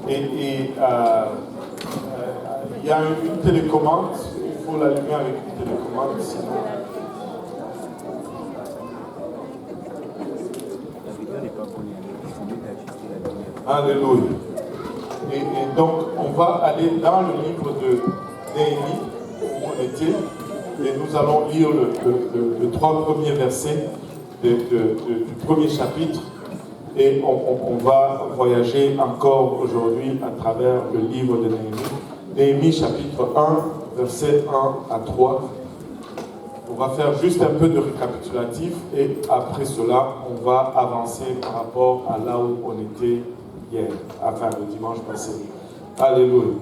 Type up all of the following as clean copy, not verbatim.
Il y a une télécommande, il faut l'allumer avec une télécommande, sinon... Alléluia. Et donc, on va aller dans le livre de Néhémie, où on était, et nous allons lire les 3 premiers versets du premier chapitre, et on va voyager encore aujourd'hui à travers le livre de Néhémie. Néhémie chapitre 1, versets 1 à 3. On va faire juste un peu de récapitulatif, et après cela, on va avancer par rapport à là où on était hier, enfin le dimanche passé. Alléluia.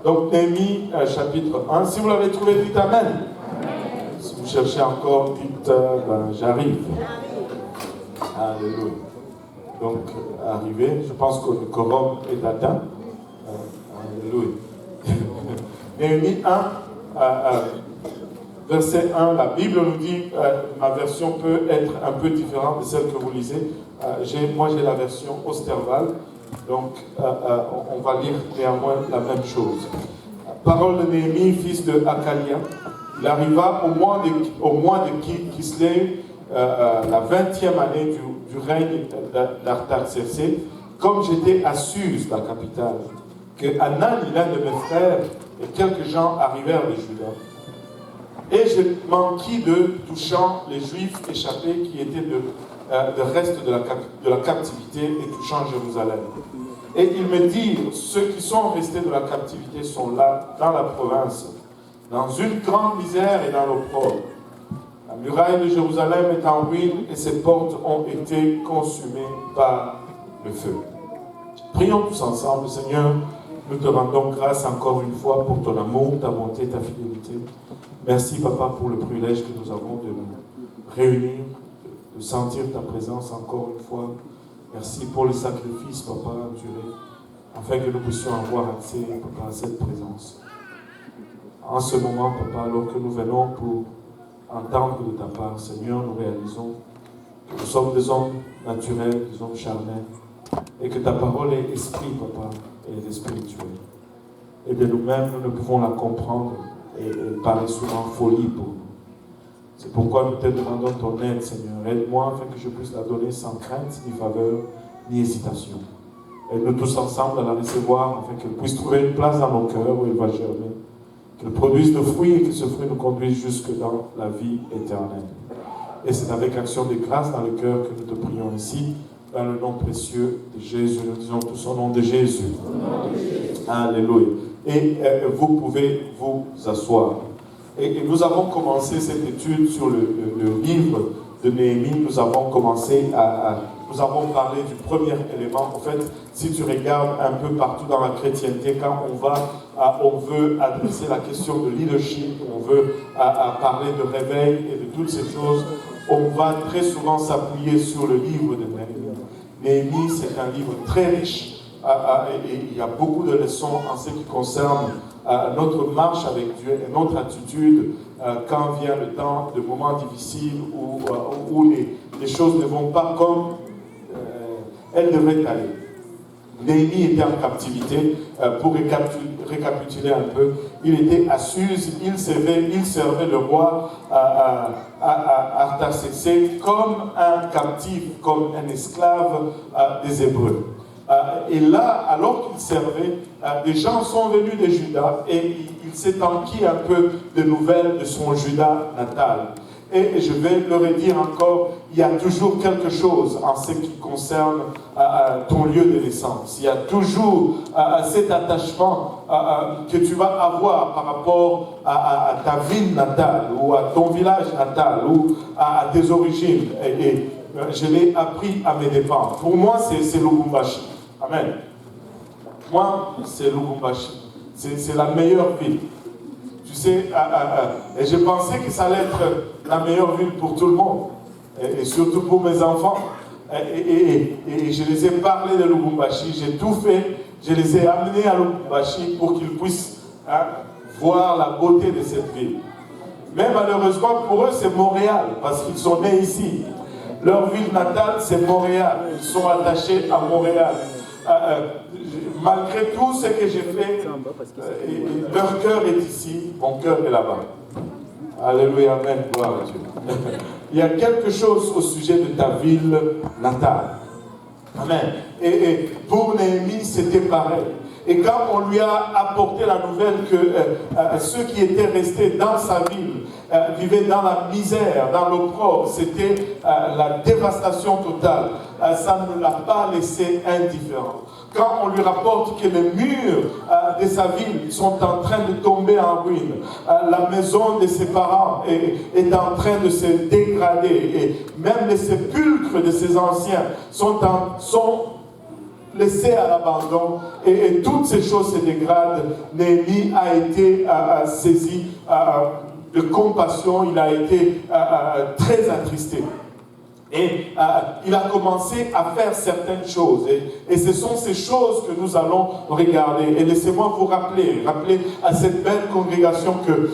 Donc Néhémie chapitre 1, si vous l'avez trouvé, dites Amen. Si vous cherchez encore, dites j'arrive. Alléluia. Donc arrivé, je pense que le quorum est atteint. Alléluia. Néhémie 1, verset 1, la Bible nous dit, ma version peut être un peu différente de celle que vous lisez. Moi j'ai la version Osterwald, donc on va lire néanmoins la même chose. Parole de Néhémie, fils de Hakalia. Il arriva au mois de Kislev, la 20e année du règne d'Artaxerxès, comme j'étais à Suse, la capitale, que Hanani, l'un de mes frères, et quelques gens arrivèrent de Juda. Et je m'enquis de touchant les Juifs échappés qui étaient de reste de la captivité et touchant Jérusalem. Et ils me dirent, ceux qui sont restés de la captivité sont là, dans la province, dans une grande misère et dans l'opprobre. La muraille de Jérusalem est en ruine et ses portes ont été consumées par le feu. Prions tous ensemble, Seigneur, nous te rendons grâce encore une fois pour ton amour, ta bonté, ta fidélité. Merci, Papa, pour le privilège que nous avons de nous réunir, de sentir ta présence encore une fois. Merci pour le sacrifice, Papa, enduré, afin que nous puissions avoir accès, Papa, à cette présence. En ce moment, Papa, alors que nous venons pour entendre de ta part, Seigneur, nous réalisons que nous sommes des hommes naturels, des hommes charnels, et que ta parole est esprit, Papa, et elle est spirituelle. Et de nous-mêmes, nous ne pouvons la comprendre, et elle paraît souvent folie pour nous. C'est pourquoi nous te demandons ton aide, Seigneur. Aide-moi afin que je puisse la donner sans crainte, ni faveur, ni hésitation. Aide-nous tous ensemble à la recevoir afin qu'elle puisse trouver une place dans nos cœurs où elle va germer. Qu'elle produise de fruits et que ce fruit nous conduise jusque dans la vie éternelle. Et c'est avec action de grâce dans le cœur que nous te prions ici, dans le nom précieux de Jésus. Nous disons tous au nom de Jésus. Alléluia. Et vous pouvez vous asseoir. Et nous avons commencé cette étude sur le livre de Néhémie. Nous avons commencé nous avons parlé du premier élément. En fait, si tu regardes un peu partout dans la chrétienté, quand on veut adresser la question de leadership, on veut parler de réveil et de toutes ces choses, on va très souvent s'appuyer sur le livre de Néhémie. Néhémie, c'est un livre très riche. Et il y a beaucoup de leçons en ce qui concerne notre marche avec Dieu et notre attitude quand vient le temps de moments difficiles où les choses ne vont pas comme elles devraient aller. Néhémie était en captivité. Pour récapituler un peu, il était à Suse, il servait le roi Artaxerxès comme un captif, comme un esclave des Hébreux. Et là, alors qu'il servait, des gens sont venus de Juda et il s'est enquis un peu de nouvelles de son Juda natal. Et je vais leur dire encore, il y a toujours quelque chose en ce qui concerne ton lieu de naissance. Il y a toujours cet attachement que tu vas avoir par rapport à ta ville natale ou à ton village natal ou à tes origines. Et je l'ai appris à mes dépens. Pour moi, c'est Lubumbashi. Amen. Moi, c'est Lubumbashi. C'est la meilleure ville. Tu sais, et je pensais que ça allait être la meilleure ville pour tout le monde. Et surtout pour mes enfants. Et je les ai parlé de Lubumbashi. J'ai tout fait. Je les ai amenés à Lubumbashi pour qu'ils puissent voir la beauté de cette ville. Mais malheureusement, pour eux, c'est Montréal. Parce qu'ils sont nés ici. Leur ville natale, c'est Montréal. Ils sont attachés à Montréal. malgré tout ce que j'ai fait, leur cœur est ici, mon cœur est là-bas. Alléluia, amen, gloire à Dieu. Il y a quelque chose au sujet de ta ville natale. Amen. Et pour Néhémie, c'était pareil. Et quand on lui a apporté la nouvelle que ceux qui étaient restés dans sa ville vivaient dans la misère, dans l'opprobre, c'était la dévastation totale. Ça ne l'a pas laissé indifférent. Quand on lui rapporte que les murs de sa ville sont en train de tomber en ruine, la maison de ses parents est en train de se dégrader, et même les sépulcres de ses anciens sont laissés à l'abandon, et toutes ces choses se dégradent, Néhémie a été saisi de compassion, il a été très attristé. Et il a commencé à faire certaines choses. Et ce sont ces choses que nous allons regarder. Et laissez-moi vous rappeler à cette belle congrégation que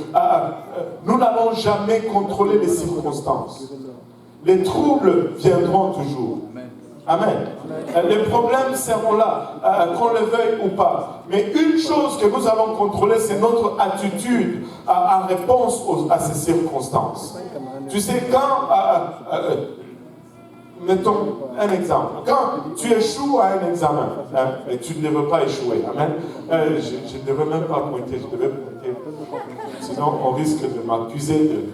nous n'allons jamais contrôler les circonstances. Les troubles viendront toujours. Amen. Les problèmes seront là, qu'on le veuille ou pas. Mais une chose que nous allons contrôler, c'est notre attitude en réponse à ces circonstances. Tu sais, quand... mettons un exemple. Quand tu échoues à un examen, et tu ne devrais pas échouer, amen. Je ne devrais même pas pointer, je devais pointer. Sinon, on risque de m'accuser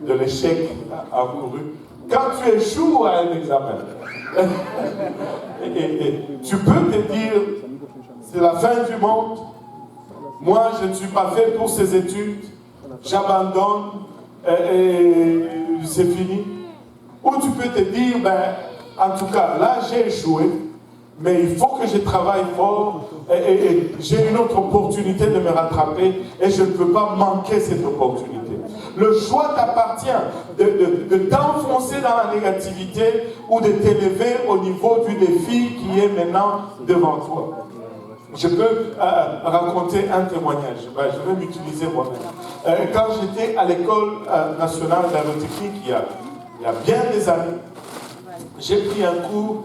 de l'échec encouru. Quand tu échoues à un examen, et tu peux te dire, c'est la fin du monde, moi je ne suis pas fait pour ces études, j'abandonne, et c'est fini. Ou tu peux te dire, en tout cas, là j'ai échoué, mais il faut que je travaille fort et j'ai une autre opportunité de me rattraper et je ne peux pas manquer cette opportunité. Le choix t'appartient de t'enfoncer dans la négativité ou de t'élever au niveau du défi qui est maintenant devant toi. Je peux raconter un témoignage. Je vais m'utiliser moi-même. Quand j'étais à l'école nationale d'aérotechnique, il y a bien des années, j'ai pris un cours,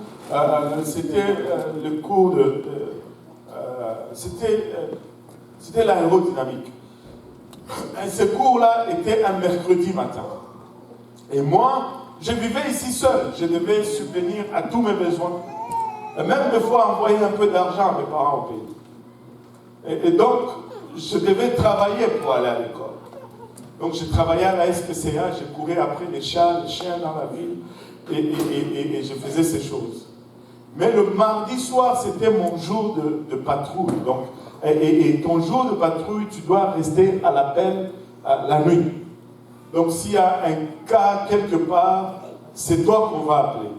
c'était le cours c'était l'aérodynamique. Et ce cours-là était un mercredi matin. Et moi, je vivais ici seul. Je devais subvenir à tous mes besoins. Et même des fois envoyer un peu d'argent à mes parents au pays. Et donc, je devais travailler pour aller à l'école. Donc je travaillais à la SPCA, je courais après les chats, les chiens dans la ville, et je faisais ces choses. Mais le mardi soir, c'était mon jour de patrouille. Donc, et ton jour de patrouille, tu dois rester à l'appel la nuit. Donc s'il y a un cas quelque part, c'est toi qu'on va appeler.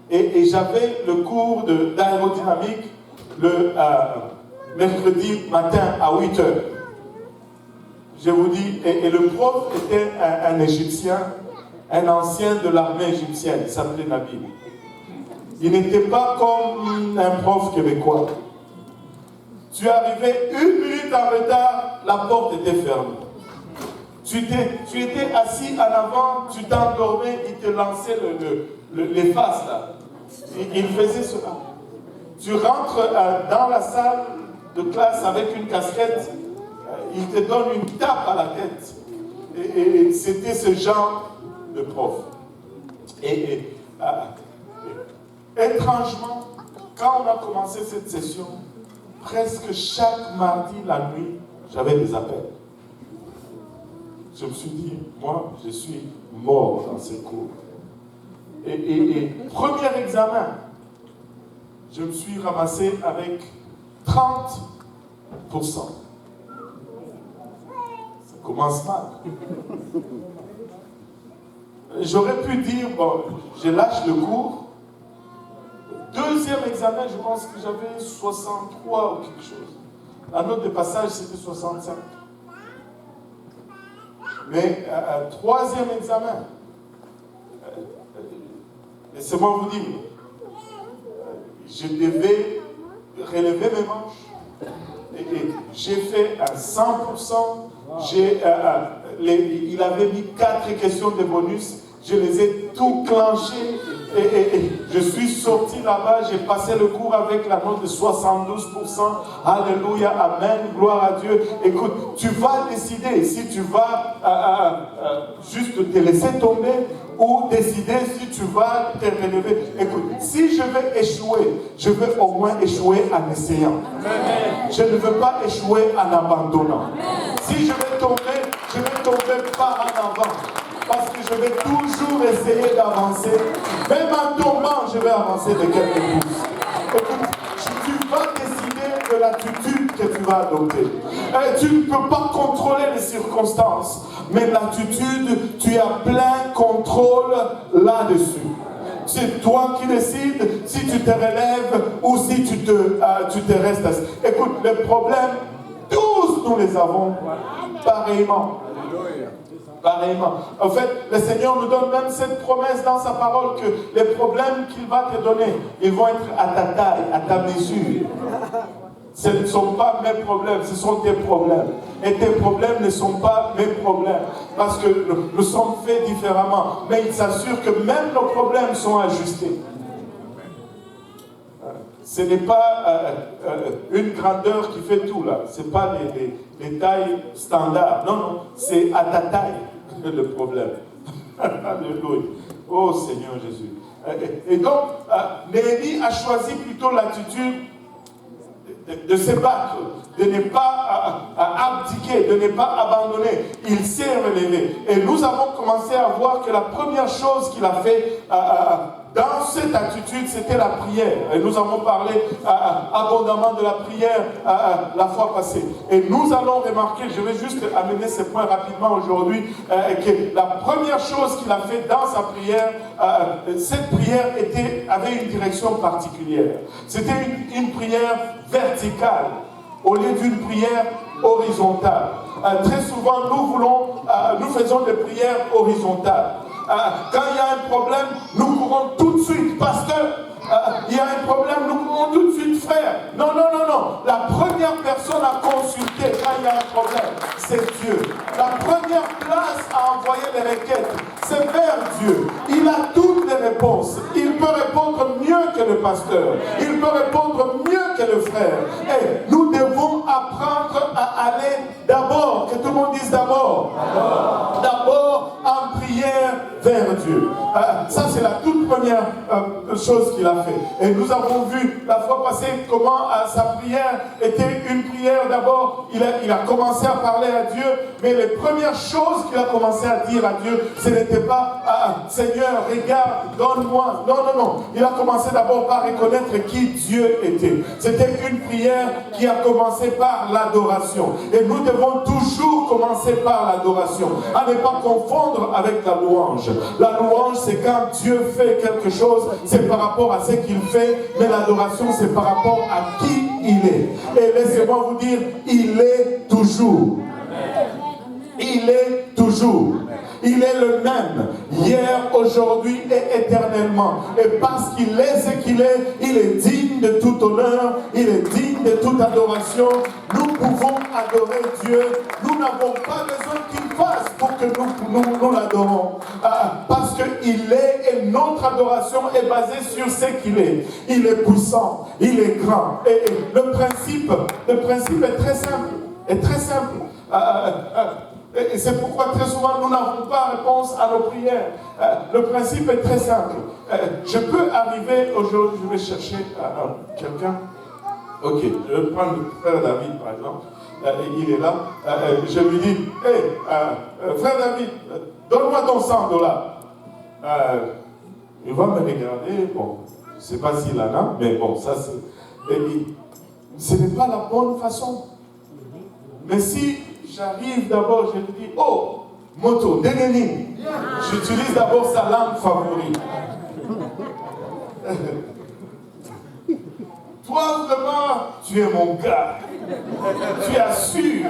Et j'avais le cours d'aérodynamique le mercredi matin à 8h. Je vous dis, et le prof était un Égyptien, un ancien de l'armée égyptienne, il s'appelait Nabil. Il n'était pas comme un prof québécois. Tu arrivais 1 minute en retard, la porte était fermée. Tu étais assis en avant, tu t'endormais, il te lançait les faces là. Il faisait cela. Tu rentres dans la salle de classe avec une casquette, il te donne une tape à la tête. Et c'était ce genre de prof. Et étrangement, quand on a commencé cette session, presque chaque mardi, la nuit, j'avais des appels. Je me suis dit, moi, je suis mort dans ces cours. Et premier examen, je me suis ramassé avec 30%. Ça commence mal. J'aurais pu dire, bon, je lâche le cours. Deuxième examen, je pense que j'avais 63 ou quelque chose. La note de passage, c'était 65. Mais troisième examen, laissez-moi vous dire, je devais relever mes manches. Et j'ai fait un 100%. Il avait mis 4 questions de bonus Je les ai tout clenchés et je suis sorti là-bas, j'ai passé le cours avec la note de 72%. Alléluia, amen, gloire à Dieu. Écoute, tu vas décider si tu vas juste te laisser tomber ou décider si tu vas te relever. Écoute, si je vais échouer, je veux au moins échouer en essayant. Amen. Je ne veux pas échouer en abandonnant. Amen. Si je vais tomber, je ne vais tomber pas en avant. Parce que je vais toujours essayer d'avancer. Même en tombant, je vais avancer de quelques pouces. Écoute, tu vas décider de l'attitude que tu vas adopter. Tu ne peux pas contrôler les circonstances. Mais l'attitude, tu as plein contrôle là-dessus. C'est toi qui décides si tu te relèves ou si tu te restes assis. Écoute, les problèmes, tous nous les avons pareillement. Pareillement. En fait, le Seigneur nous donne même cette promesse dans sa parole que les problèmes qu'il va te donner, ils vont être à ta taille, à ta mesure. Ce ne sont pas mes problèmes, ce sont tes problèmes. Et tes problèmes ne sont pas mes problèmes. Parce que nous sommes faits différemment. Mais il s'assure que même nos problèmes sont ajustés. Ce n'est pas une grandeur qui fait tout là. Ce n'est pas les tailles standards. Non, non. C'est à ta taille le problème. Alléluia. Oh Seigneur Jésus. Et donc, Néhémie a choisi plutôt l'attitude de se battre, de ne pas abdiquer, de ne pas abandonner. Il s'est relevé. Et nous avons commencé à voir que la première chose qu'il a fait dans cette attitude, c'était la prière. Et nous avons parlé abondamment de la prière la fois passée. Et nous allons remarquer, je vais juste amener ce point rapidement aujourd'hui, que la première chose qu'il a fait dans sa prière, cette prière avait une direction particulière. C'était une prière verticale au lieu d'une prière horizontale. Très souvent, nous faisons des prières horizontales. Quand il y a un problème, nous courons tout de suite, pasteur. Il y a un problème, nous courons tout de suite, frère. Non, non, non, non. La première personne à consulter quand il y a un problème, c'est Dieu. La première place à envoyer les requêtes, c'est vers Dieu. Il a toutes les réponses. Il peut répondre mieux que le pasteur. Il peut répondre mieux que le frère. Et nous devons apprendre à aller d'abord, que tout le monde dise d'abord. D'abord en prière vers Dieu. Ça, c'est la toute première chose qu'il a fait. Et nous avons vu la fois passée comment sa prière était une prière. D'abord, il a commencé à parler à Dieu, mais les premières choses qu'il a commencé à dire à Dieu, ce n'était pas Seigneur, regarde, donne-moi. Non, non, non. Il a commencé d'abord par reconnaître qui Dieu était. C'était une prière qui a commencé par l'adoration. Et nous devons toujours commencer par l'adoration. À ne pas confondre avec la louange. La louange, c'est quand Dieu fait quelque chose, c'est par rapport à ce qu'il fait, mais l'adoration, c'est par rapport à qui il est. Et laissez-moi vous dire, il est toujours. Il est toujours. Il est le même, hier, aujourd'hui et éternellement. Et parce qu'il est ce qu'il est, il est digne de tout honneur, il est digne de toute adoration. Nous pouvons adorer Dieu. Nous n'avons pas besoin qu'il fasse pour que nous l'adorons. Parce qu'il est, et notre adoration est basée sur ce qu'il est. Il est puissant, il est grand. Et le principe est très simple. Est très simple. Et c'est pourquoi très souvent nous n'avons pas réponse à nos prières. Le principe est très simple. Je peux arriver aujourd'hui, je vais chercher quelqu'un. Ok, je vais prendre le frère David par exemple. Il est là. Je lui dis, hey, frère David, donne-moi ton $100. Il va me regarder. Bon, je ne sais pas s'il en a, mais bon, ça c'est. Ce n'est pas la bonne façon. Mais si j'arrive d'abord, je lui dis, oh, moto, dénéni. J'utilise d'abord sa langue favorite. Toi, vraiment, tu es mon gars. Tu assures.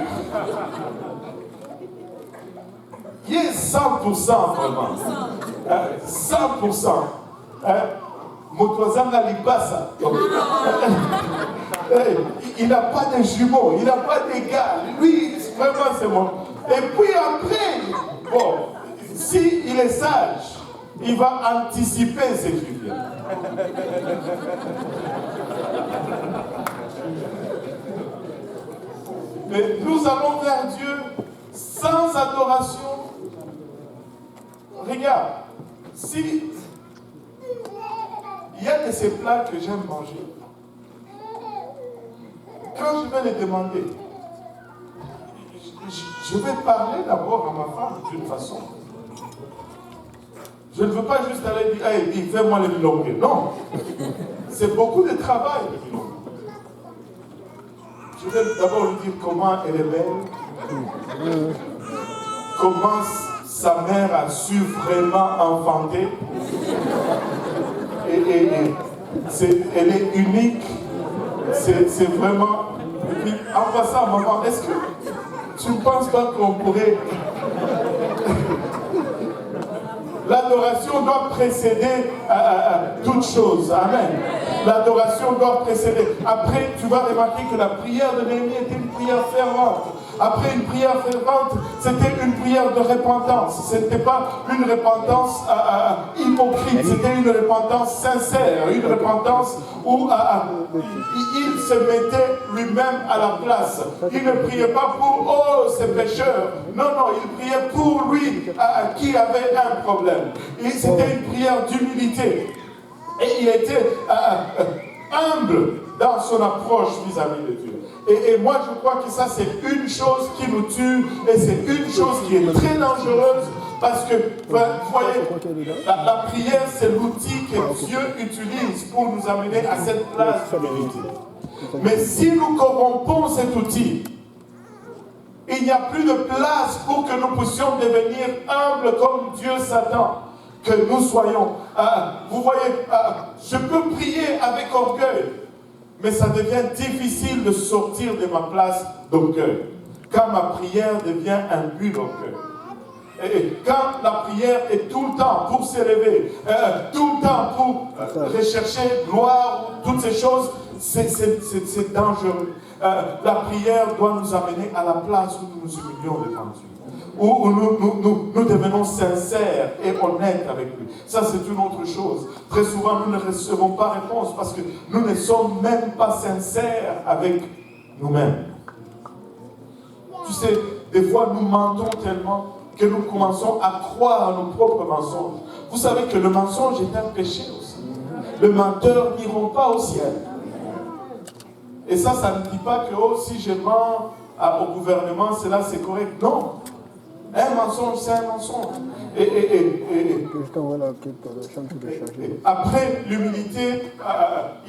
Il est 100% vraiment. 100%. Motozanga Libasa. Il n'a pas de jumeaux, il n'a pas d'égal. Lui, vraiment, c'est mon. Et puis après, bon, s'il est sage, il va anticiper ce qui vient. Mais nous allons vers Dieu sans adoration. Regarde, si il y a de ces plats que j'aime manger, quand je vais les demander, je vais parler d'abord à ma femme d'une façon. Je ne veux pas juste aller dire, hey, fais-moi les milongues. Non, c'est beaucoup de travail, les milongues. Je vais d'abord lui dire comment elle est belle, comment sa mère a su vraiment enfanter. Elle est unique. C'est vraiment... Et puis, en passant, maman, est-ce que tu ne penses pas qu'on pourrait... L'adoration doit précéder toute chose. Amen. L'adoration doit précéder. Après, tu vas remarquer que la prière de Néhémie était une prière fervente. Après une prière fervente, c'était une prière de repentance. Ce n'était pas une repentance hypocrite, c'était une repentance sincère, une repentance où il se mettait lui-même à la place. Il ne priait pas pour ces pécheurs. Non, il priait pour lui qui avait un problème. C'était une prière d'humilité. Et il était humble dans son approche vis-à-vis de Dieu. Et moi, je crois que ça, c'est une chose qui nous tue et c'est une chose qui est très dangereuse parce que, vous voyez, la prière, c'est l'outil que Dieu utilise pour nous amener à cette place d'humilité. Mais si nous corrompons cet outil, il n'y a plus de place pour que nous puissions devenir humbles comme Dieu s'attend que nous soyons. Vous voyez, je peux prier avec orgueil, mais ça devient difficile de sortir de ma place d'orgueil. Quand ma prière devient un but d'orgueil. Et quand la prière est tout le temps pour s'élever, tout le temps pour rechercher gloire, toutes ces choses, c'est dangereux. La prière doit nous amener à la place où nous nous humilions devant Dieu. Où nous devenons sincères et honnêtes avec lui. Ça, c'est une autre chose. Très souvent, nous ne recevons pas réponse parce que nous ne sommes même pas sincères avec nous-mêmes. Tu sais, des fois, nous mentons tellement que nous commençons à croire à nos propres mensonges. Vous savez que le mensonge est un péché aussi. Les menteurs n'iront pas au ciel. Et ça ne dit pas que si je mens au gouvernement, cela c'est correct. Non. Un mensonge, c'est un mensonge. Après l'humilité,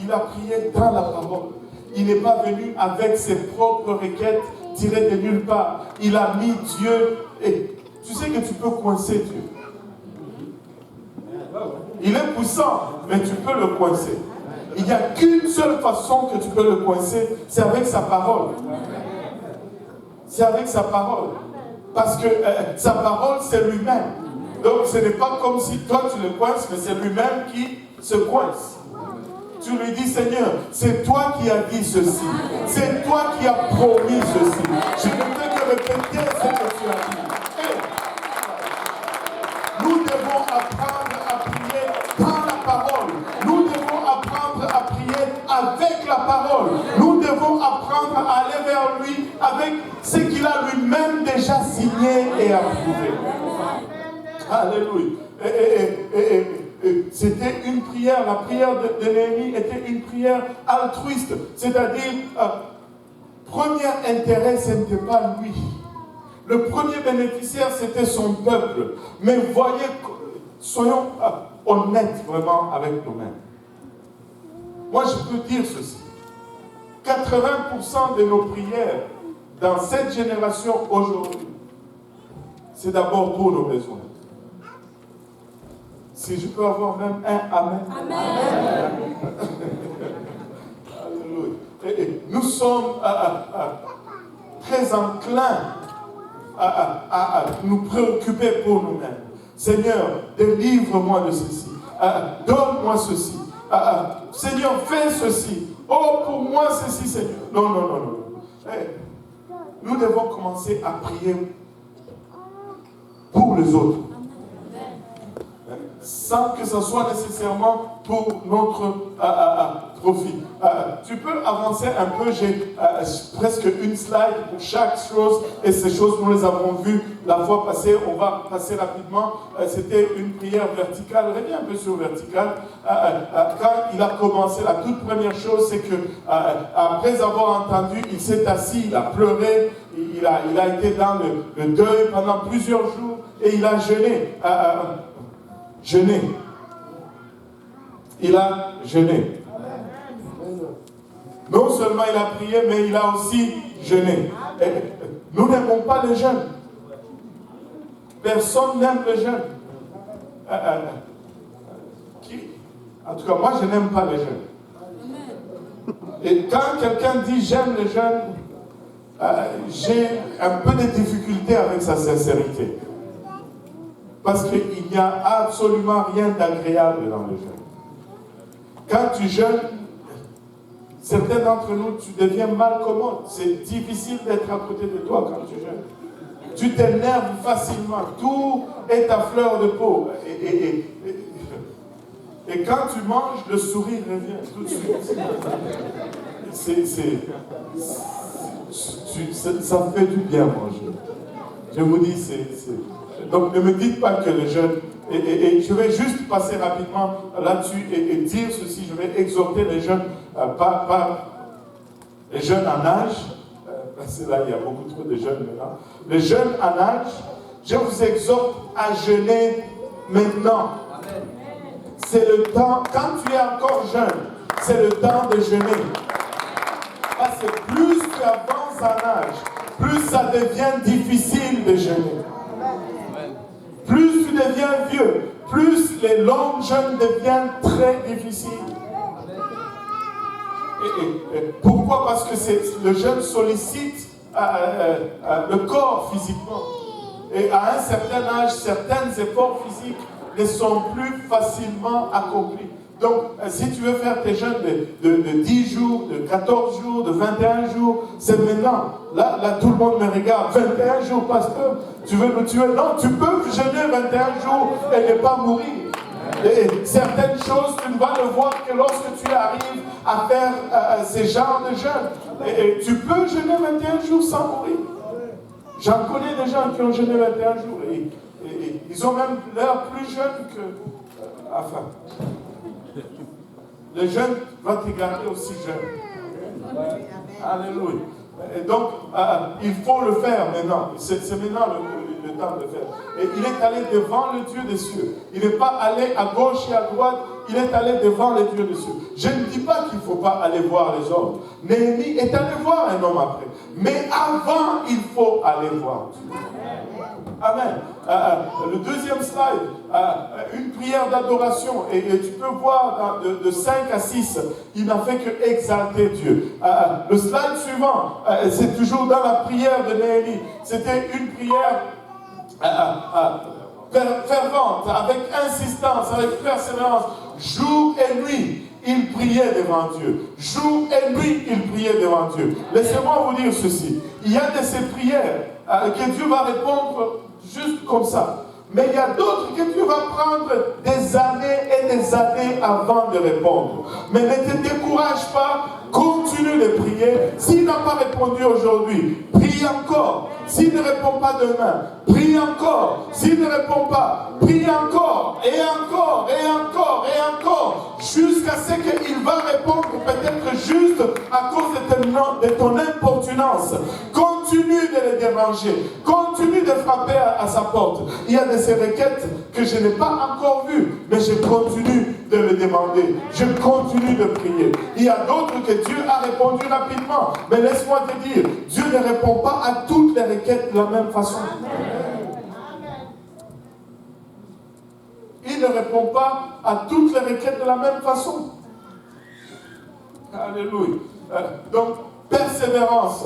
il a prié dans la parole. Il n'est pas venu avec ses propres requêtes tirées de nulle part. Il a mis Dieu. Et tu sais que tu peux coincer Dieu. Il est puissant, mais tu peux le coincer. Il n'y a qu'une seule façon que tu peux le coincer, c'est avec sa parole. C'est avec sa parole. Parce que sa parole, c'est lui-même. Donc ce n'est pas comme si toi tu le coinces, mais c'est lui-même qui se coince. Tu lui dis, Seigneur, c'est toi qui as dit ceci. C'est toi qui as promis ceci. Je ne fais que répéter ce que tu as dit. Et nous devons apprendre à prier dans la parole. Nous devons apprendre à prier avec la parole. Nous devons apprendre à aller vers lui avec ce qu'il a lui-même déjà signé et approuvé. Alléluia. C'était une prière, la prière de Néhémie était une prière altruiste. C'est-à-dire, premier intérêt, ce n'était pas lui. Le premier bénéficiaire, c'était son peuple. Mais voyez, soyons honnêtes vraiment avec nous-mêmes. Moi, je peux dire ceci. 80% de nos prières dans cette génération aujourd'hui, c'est d'abord pour nos besoins. Si je peux avoir même un Amen. Amen. Alléluia. Et nous sommes très enclins à nous préoccuper pour nous-mêmes. Seigneur, délivre-moi de ceci. Donne-moi ceci. Seigneur, fais ceci. Oh, pour moi, ceci, Seigneur. Non. Nous devons commencer à prier pour les autres. sans que ce soit nécessairement pour notre profit. Tu peux avancer un peu, j'ai presque une slide pour chaque chose, et ces choses, nous les avons vues la fois passée, on va passer rapidement. C'était une prière verticale, reviens un peu sur verticale. Quand il a commencé, la toute première chose, c'est que après avoir entendu, il s'est assis, il a pleuré, il a été dans le deuil pendant plusieurs jours, et il a jeûné. Jeûné. Il a jeûné. Non seulement il a prié, mais il a aussi jeûné. Et nous n'aimons pas les jeûnes. Personne n'aime les jeûnes. En tout cas, moi, je n'aime pas les jeûnes. Et quand quelqu'un dit j'aime les jeûnes, j'ai un peu de difficulté avec sa sincérité. Parce qu'il n'y a absolument rien d'agréable dans le jeûne. Quand tu jeûnes, certains d'entre nous, tu deviens mal commode. C'est difficile d'être à côté de toi quand tu jeûnes. Tu t'énerves facilement. Tout est à fleur de peau. Et quand tu manges, le sourire revient tout de suite. Ça fait du bien manger. Je vous dis, donc ne me dites pas que le jeûne... Et je vais juste passer rapidement là-dessus et dire ceci. Je vais exhorter les jeunes, pas les jeunes en âge, parce que là il y a beaucoup trop de jeunes maintenant. Les jeunes en âge, je vous exhorte à jeûner maintenant. C'est le temps, quand tu es encore jeune, c'est le temps de jeûner. Parce que plus tu avances en âge, plus ça devient difficile de jeûner. Plus tu deviens vieux, plus les longs jeûnes deviennent très difficiles. Pourquoi? Parce que le jeûne sollicite le corps physiquement. Et à un certain âge, certains efforts physiques ne sont plus facilement accomplis. Donc, si tu veux faire tes jeûnes de 10 jours, de 14 jours, de 21 jours, c'est maintenant. Là, tout le monde me regarde. 21 jours, pasteur, tu veux me tuer? Non, tu peux jeûner 21 jours et ne pas mourir. Et certaines choses, tu ne vas le voir que lorsque tu arrives à faire ces genres de jeûnes. Et tu peux jeûner 21 jours sans mourir. J'en connais des gens qui ont jeûné 21 jours et ils ont même l'air plus jeunes que... enfin... Le jeûne va te garder aussi jeune. Alléluia. Et donc, il faut le faire maintenant. C'est maintenant le temps de le faire. Et il est allé devant le Dieu des cieux. Il n'est pas allé à gauche et à droite. Il est allé devant le Dieu des cieux. Je ne dis pas qu'il ne faut pas aller voir les hommes. Néhémie est allé voir un homme après. Mais avant, il faut aller voir Dieu. Amen. Le deuxième slide, une prière d'adoration. Et tu peux voir de 5 à 6, il n'a fait que exalter Dieu. Le slide suivant, c'est toujours dans la prière de Néhémie. C'était une prière fervente, avec insistance, avec persévérance, jour et nuit. Il priait devant Dieu. Jour et nuit, il priait devant Dieu. Laissez-moi vous dire ceci. Il y a de ces prières que Dieu va répondre juste comme ça. Mais il y a d'autres que Dieu va prendre des années et des années avant de répondre. Mais ne te décourage pas, continue de prier. S'il n'a pas répondu aujourd'hui, prie encore. S'il ne répond pas demain, prie encore. S'il ne répond pas, prie encore, et encore, et encore, et encore, jusqu'à ce qu'il va répondre peut-être juste à cause de ton importunance. Continue de le déranger. Continue de frapper à sa porte. Il y a de ces requêtes que je n'ai pas encore vues, mais je continue de le demander. Je continue de prier. Il y a d'autres que Dieu a répondu rapidement. Mais laisse-moi te dire, Dieu ne répond pas à toutes les requêtes de la même façon. Il ne répond pas à toutes les requêtes de la même façon. Alléluia. Donc, persévérance,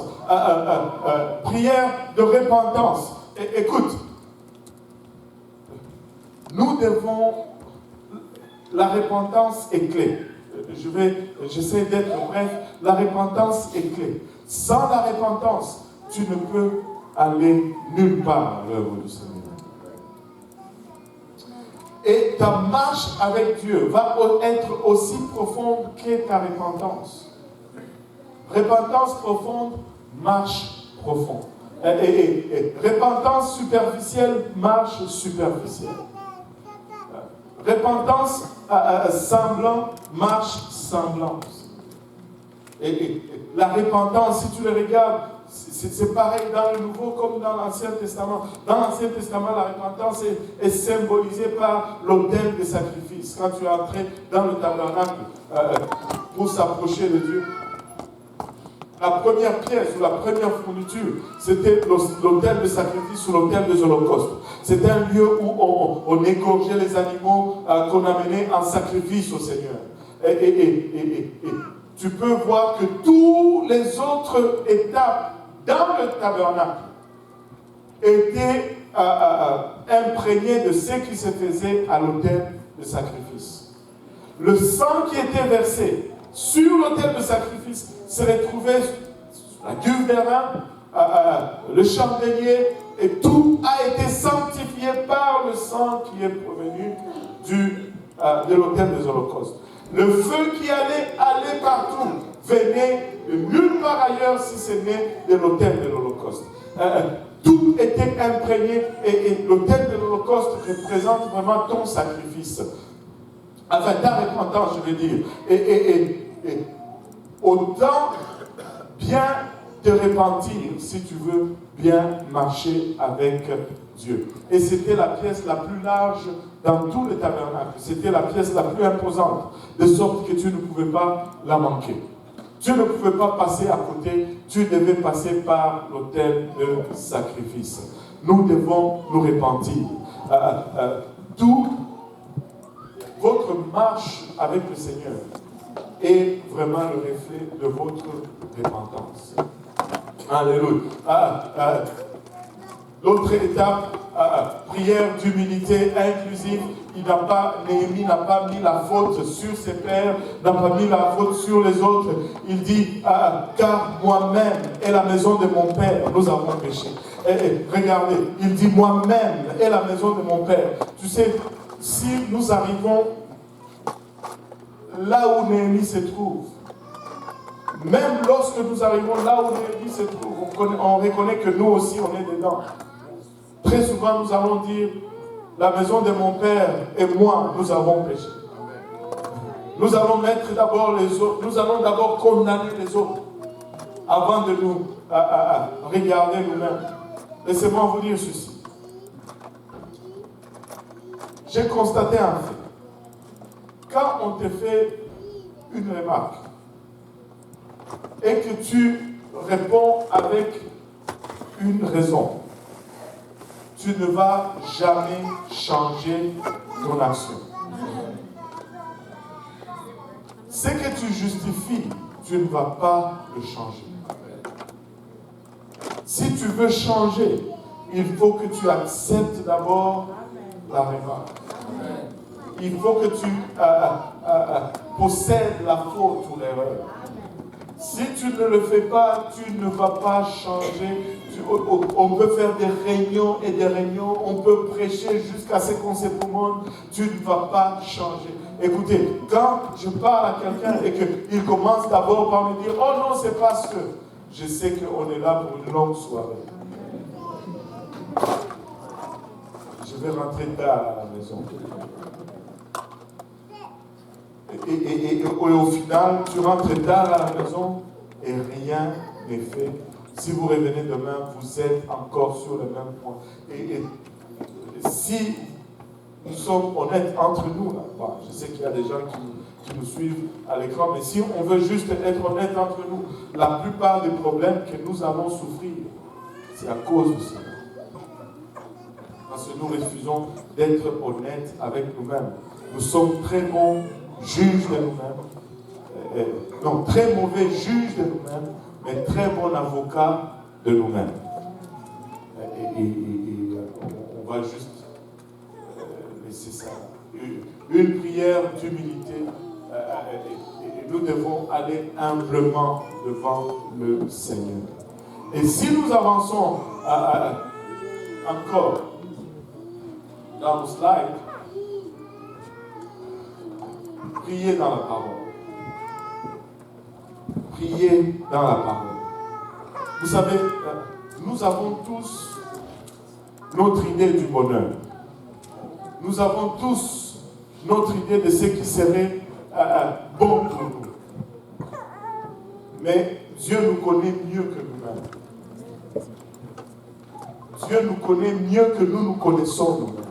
prière de repentance. Écoute, nous devons... La repentance est clé. J'essaie d'être bref. La repentance est clé. Sans la repentance, tu ne peux aller nulle part à l'œuvre du Seigneur. Et ta marche avec Dieu va être aussi profonde que ta repentance. Repentance profonde, marche profonde. Et repentance superficielle, marche superficielle. Repentance semblant, marche semblante. Et la repentance, si tu le regardes, c'est pareil dans le Nouveau comme dans l'Ancien Testament. Dans l'Ancien Testament, la repentance est symbolisée par l'autel de sacrifice. Quand tu es entré dans le tabernacle pour s'approcher de Dieu, la première pièce ou la première fourniture, c'était l'autel de sacrifice ou l'autel des holocaustes. C'était un lieu où on égorgeait les animaux qu'on amenait en sacrifice au Seigneur. Et tu peux voir que toutes les autres étapes dans le tabernacle étaient imprégnées de ce qui se faisait à l'autel de sacrifice. Le sang qui était versé sur l'autel de sacrifice se retrouvait sur la cuve des reins, le chandelier, et tout a été sanctifié par le sang qui est provenu de l'autel des holocaustes. Le feu qui allait aller partout venait de nulle part ailleurs si ce n'est de l'autel de l'Holocauste. Tout était imprégné et l'autel de l'Holocauste représente vraiment ton sacrifice. Enfin, ta repentance, je veux dire. Et autant bien te repentir si tu veux bien marcher avec Dieu. Et c'était la pièce la plus large dans tout le tabernacle. C'était la pièce la plus imposante, de sorte que tu ne pouvais pas la manquer. Tu ne pouvais pas passer à côté, tu devais passer par l'autel de sacrifice. Nous devons nous repentir. Toute votre marche avec le Seigneur est vraiment le reflet de votre repentance. Alléluia. L'autre étape, prière d'humilité inclusive. Néhémie n'a pas mis la faute sur ses pères, n'a pas mis la faute sur les autres. Il dit, car moi-même et la maison de mon père, nous avons péché. Regardez, il dit moi-même et la maison de mon père. Tu sais, si nous arrivons là où Néhémie se trouve, même lorsque nous arrivons là où Néhémie se trouve, on reconnaît que nous aussi on est dedans. Très souvent nous allons dire, la maison de mon père et moi, nous avons péché. Nous allons mettre d'abord les autres, nous allons d'abord condamner les autres avant de nous regarder nous-mêmes. Laissez-moi vous dire ceci. J'ai constaté un fait. Quand on te fait une remarque et que tu réponds avec une raison, tu ne vas jamais changer ton action. Ce que tu justifies, tu ne vas pas le changer. Si tu veux changer, il faut que tu acceptes d'abord la remarque. Il faut que tu possèdes la faute ou l'erreur. Si tu ne le fais pas, tu ne vas pas changer. On peut faire des réunions et des réunions, on peut prêcher jusqu'à ce qu'on se monde. Tu ne vas pas changer. Écoutez, quand je parle à quelqu'un et qu'il commence d'abord par me dire « Oh non, c'est parce que… » Je sais qu'on est là pour une longue soirée. Je vais rentrer tard à la maison. Et au final, tu rentres tard à la maison et rien n'est fait. Si vous revenez demain, vous êtes encore sur le même point. Et si nous sommes honnêtes entre nous, là, bon, je sais qu'il y a des gens qui nous suivent à l'écran, mais si on veut juste être honnête entre nous, la plupart des problèmes que nous allons souffrir, c'est à cause de cela. Parce que nous refusons d'être honnêtes avec nous-mêmes. Nous sommes très bons juges de nous-mêmes. Non, très mauvais juges de nous-mêmes, mais très bon avocat de nous-mêmes. On va juste laisser ça. Une prière d'humilité. Et nous devons aller humblement devant le Seigneur. Et si nous avançons encore dans le slide, prier dans la parole. Prier dans la parole. Vous savez, nous avons tous notre idée du bonheur. Nous avons tous notre idée de ce qui serait bon pour nous. Mais Dieu nous connaît mieux que nous-mêmes. Dieu nous connaît mieux que nous connaissons nous-mêmes.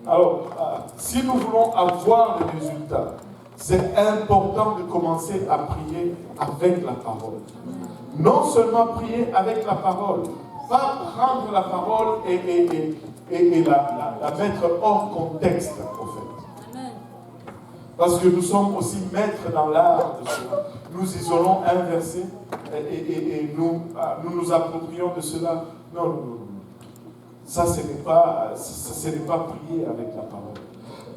Alors, si nous voulons avoir des résultats, c'est important de commencer à prier avec la parole. Non seulement prier avec la parole, pas prendre la parole et la mettre hors contexte, en fait. Parce que nous sommes aussi maîtres dans l'art de cela. Nous isolons un verset et nous nous approprions de cela. Non, non, non. Ça, ce n'est pas prier avec la parole.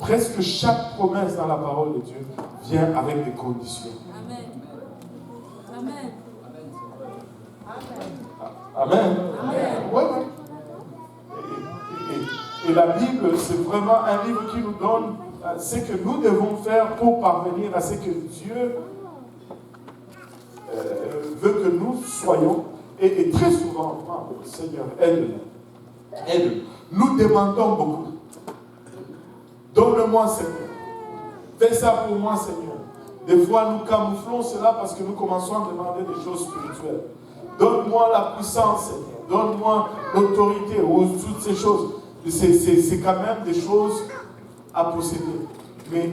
Presque chaque promesse dans la parole de Dieu vient avec des conditions. Amen. Amen. Amen. Amen. Oui, oui. Et la Bible, c'est vraiment un livre qui nous donne ce que nous devons faire pour parvenir à ce que Dieu veut que nous soyons. Et très souvent, Seigneur, aide-nous. Aide-nous. Nous demandons beaucoup. Donne-moi, Seigneur. Fais ça pour moi, Seigneur. Des fois, nous camouflons cela parce que nous commençons à demander des choses spirituelles. Donne-moi la puissance, Seigneur. Donne-moi l'autorité ou toutes ces choses. C'est quand même des choses à posséder. Mais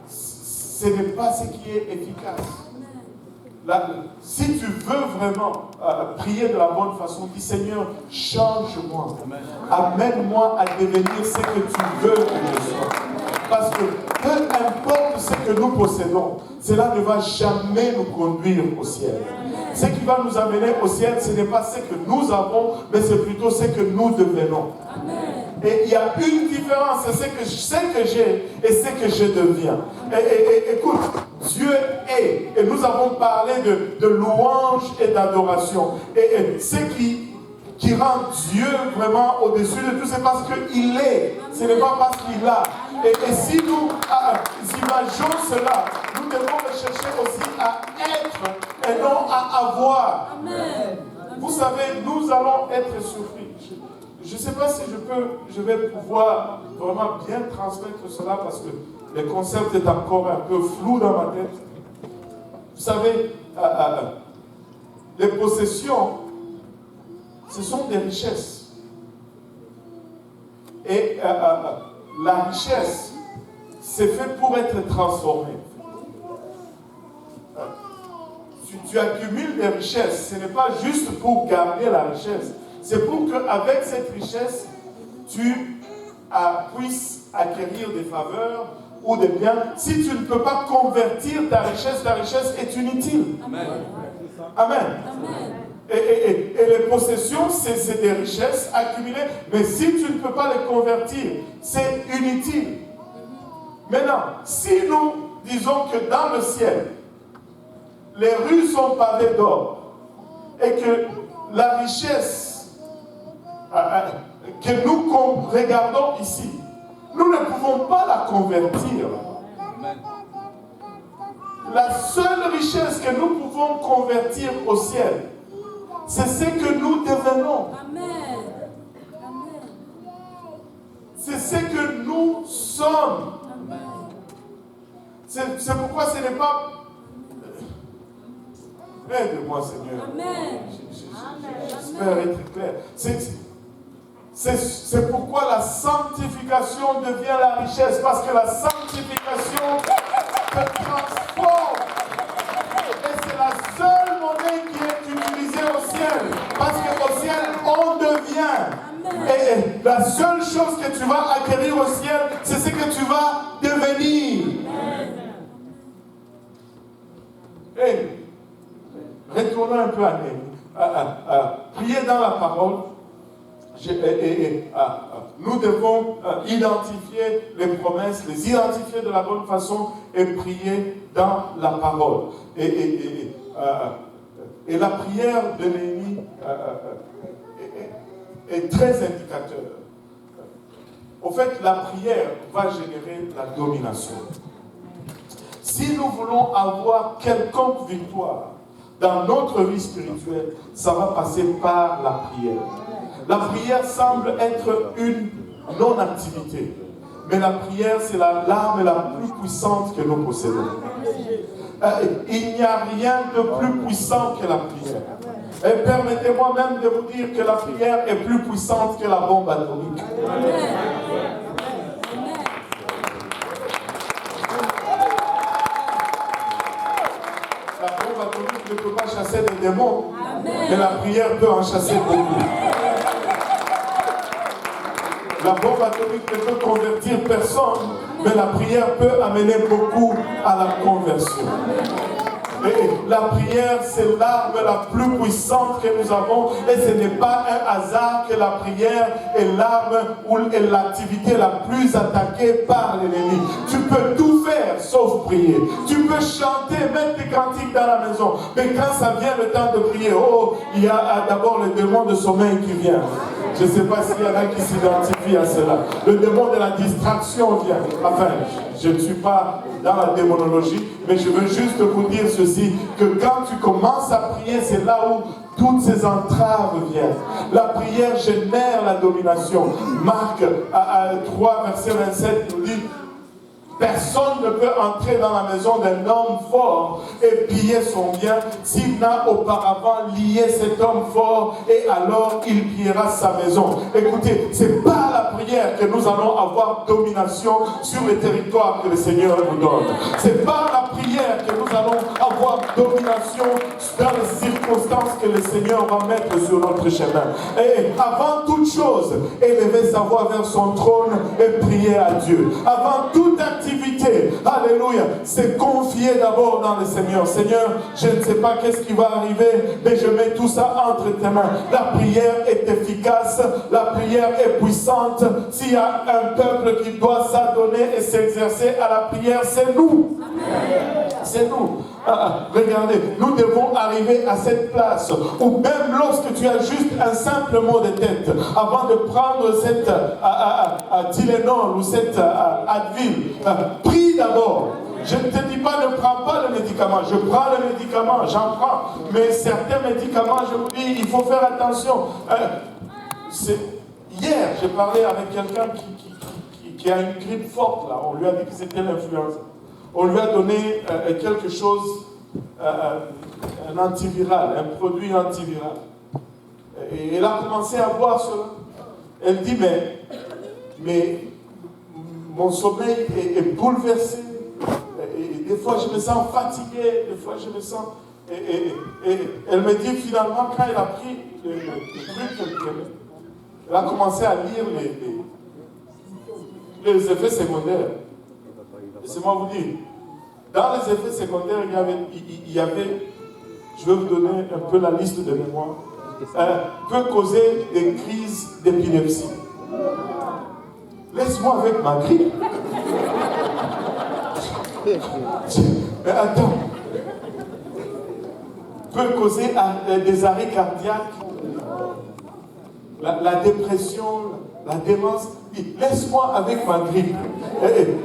ce n'est pas ce qui est efficace. Là, si tu veux vraiment prier de la bonne façon, dis Seigneur, change-moi. Amène-moi à devenir ce que tu veux que je sois. Parce que peu importe ce que nous possédons, cela ne va jamais nous conduire au ciel. Ce qui va nous amener au ciel, ce n'est pas ce que nous avons, mais c'est plutôt ce que nous devenons. Et il y a une différence, c'est ce que j'ai et ce que je deviens. Et écoute, Dieu est, et nous avons parlé de louange et d'adoration. Et ce qui rend Dieu vraiment au-dessus de tout, c'est parce qu'il est, ce n'est pas parce qu'il a. Et si nous imaginons cela, nous devons chercher aussi à être et non à avoir. Amen. Vous savez, nous allons être surpris. Je ne sais pas si je vais pouvoir vraiment bien transmettre cela parce que le concept est encore un peu flou dans ma tête. Vous savez, les possessions, ce sont des richesses. Et la richesse, c'est fait pour être transformée. Tu accumules des richesses, ce n'est pas juste pour garder la richesse. C'est pour qu'avec cette richesse, tu puisses acquérir des faveurs ou des biens. Si tu ne peux pas convertir ta richesse est inutile. Amen. Amen. Amen. Et les possessions, c'est des richesses accumulées. Mais si tu ne peux pas les convertir, c'est inutile. Maintenant, si nous disons que dans le ciel, les rues sont pavées d'or et que la richesse que nous regardons ici, nous ne pouvons pas la convertir. La seule richesse que nous pouvons convertir au ciel, c'est ce que nous devenons. Amen. C'est ce que nous sommes. C'est pourquoi ce n'est pas... Aide-moi, Seigneur. Amen. J'espère être clair. C'est pourquoi la sanctification devient la richesse. Parce que la sanctification te transforme. Et c'est la seule monnaie qui est utilisée au ciel. Parce qu'au ciel, on devient. Et la seule chose que tu vas acquérir au ciel, c'est ce que tu vas devenir. Et retournons un peu à prier dans la parole. Nous devons identifier les promesses, les identifier de la bonne façon et prier dans la parole. Et la prière de Néhémie est très indicateur. En fait, la prière va générer la domination. si nous voulons avoir quelconque victoire dans notre vie spirituelle, ça va passer par la prière. La prière semble être une non-activité. Mais la prière, c'est l'arme la plus puissante que nous possédons. Il n'y a rien de plus puissant que la prière. Et permettez-moi même de vous dire que la prière est plus puissante que la bombe atomique. La bombe atomique ne peut pas chasser des démons, mais la prière peut en chasser beaucoup. La bombe atomique ne peut convertir personne, mais la prière peut amener beaucoup à la conversion. Et la prière, c'est l'arme la plus puissante que nous avons. Et ce n'est pas un hasard que la prière est l'arme ou l'activité la plus attaquée par l'ennemi. Tu peux tout faire sauf prier. Tu peux chanter, mettre des cantiques dans la maison. Mais quand ça vient le temps de prier, il y a d'abord le démon de sommeil qui vient. Je ne sais pas s'il y en a qui s'identifient à cela. Le démon de la distraction vient. Enfin, je ne suis pas dans la démonologie, mais je veux juste vous dire ceci, que quand tu commences à prier, c'est là où toutes ces entraves viennent. La prière génère la domination. Marc 3, verset 27 nous dit: personne ne peut entrer dans la maison d'un homme fort et piller son bien s'il n'a auparavant lié cet homme fort, et alors il pillera sa maison. Écoutez, c'est par la prière que nous allons avoir domination sur le territoire que le Seigneur nous donne. C'est par la prière que nous allons avoir domination dans les circonstances que le Seigneur va mettre sur notre chemin. Et avant toute chose, élever sa voix vers son trône et prier à Dieu. Avant toute activité, alléluia, c'est confier d'abord dans le Seigneur. Seigneur, je ne sais pas qu'est-ce qui va arriver, mais je mets tout ça entre tes mains. La prière est efficace, la prière est puissante. S'il y a un peuple qui doit s'adonner et s'exercer à la prière, c'est nous. C'est nous. Regardez, nous devons arriver à cette place où même lorsque tu as juste un simple mot de tête, avant de prendre cette Tylenol ou cette Advil, prie d'abord. Je ne te dis pas ne prends pas le médicament. Je prends le médicament, j'en prends. Mais certains médicaments, je vous dis, il faut faire attention. Hier, j'ai parlé avec quelqu'un qui a une grippe forte. Là. On lui a dit que c'était l'influenza. On lui a donné quelque chose, un antiviral, un produit antiviral. Et elle a commencé à boire cela. Elle dit, mais mon sommeil est bouleversé. Et des fois, je me sens fatigué. Des fois, je me sens... Et elle me dit, finalement, quand elle a pris le truc qu'elle prenait, elle a commencé à lire les effets secondaires. Laissez-moi vous dire, dans les effets secondaires, il y avait, je vais vous donner un peu la liste de mémoire, peut causer des crises d'épilepsie. Laisse-moi avec ma grippe. Mais attends, peut causer des arrêts cardiaques, la dépression, la démence. Laisse-moi avec ma grippe.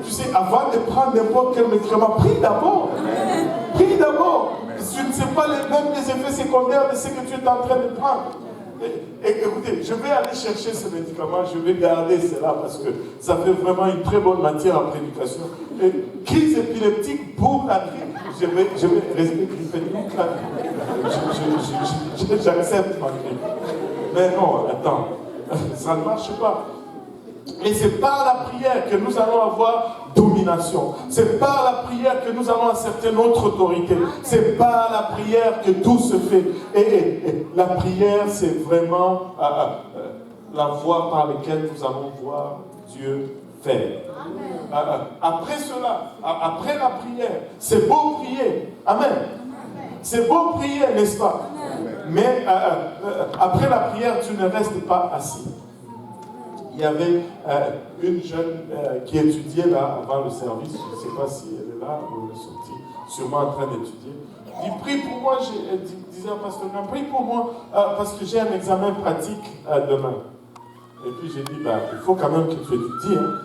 Tu sais, avant de prendre n'importe quel médicament, prie d'abord. Prie d'abord. Tu ne sais pas même les effets secondaires de ce que tu es en train de prendre. Écoutez, je vais aller chercher ce médicament, je vais garder cela parce que ça fait vraiment une très bonne matière à prédication. Crise épileptique pour la grippe. Je vais rester grippé toute la grippe. J'accepte ma grippe. Mais non, attends, ça ne marche pas. Et c'est par la prière que nous allons avoir domination. C'est par la prière que nous allons accepter notre autorité. C'est par la prière que tout se fait. Et la prière, c'est vraiment la voie par laquelle nous allons voir Dieu faire. Après cela, après la prière, c'est beau prier. Amen. C'est beau prier, n'est-ce pas? Mais après la prière, tu ne restes pas assis. Il y avait une jeune qui étudiait là avant le service, je ne sais pas si elle est là ou elle est sortie, sûrement en train d'étudier. Il dit, prie pour moi, elle disait à pasteur, prie pour moi parce que j'ai un examen pratique demain. Et puis j'ai dit, il faut quand même que tu étudies. Hein.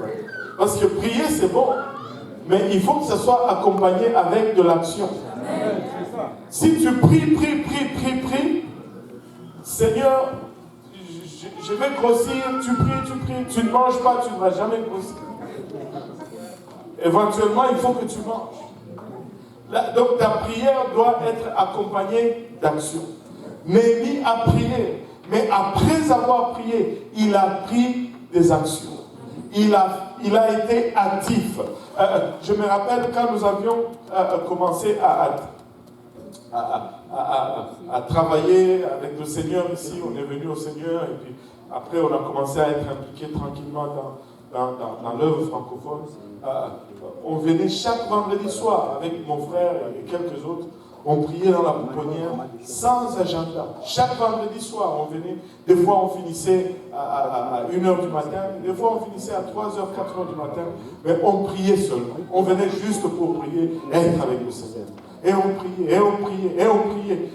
Ouais. Parce que prier c'est bon, Mais il faut que ça soit accompagné avec de l'action. Si tu pries, Seigneur, je vais grossir, tu pries, tu ne manges pas, tu ne vas jamais grossir. Éventuellement, il faut que tu manges. Donc ta prière doit être accompagnée d'action. Néhémie a prié, mais après avoir prié, il a pris des actions. Il a été actif. Je me rappelle quand nous avions commencé à travailler avec le Seigneur ici, on est venu au Seigneur et puis après on a commencé à être impliqué tranquillement dans l'œuvre francophone. On venait chaque vendredi soir avec mon frère et quelques autres, on priait dans la pouponnière sans agenda. Chaque vendredi soir, on venait, des fois on finissait à 1h du matin, des fois on finissait à 3h, 4h du matin, mais on priait seulement. On venait juste pour prier, être avec le Seigneur. Et on priait, et on priait, et on priait.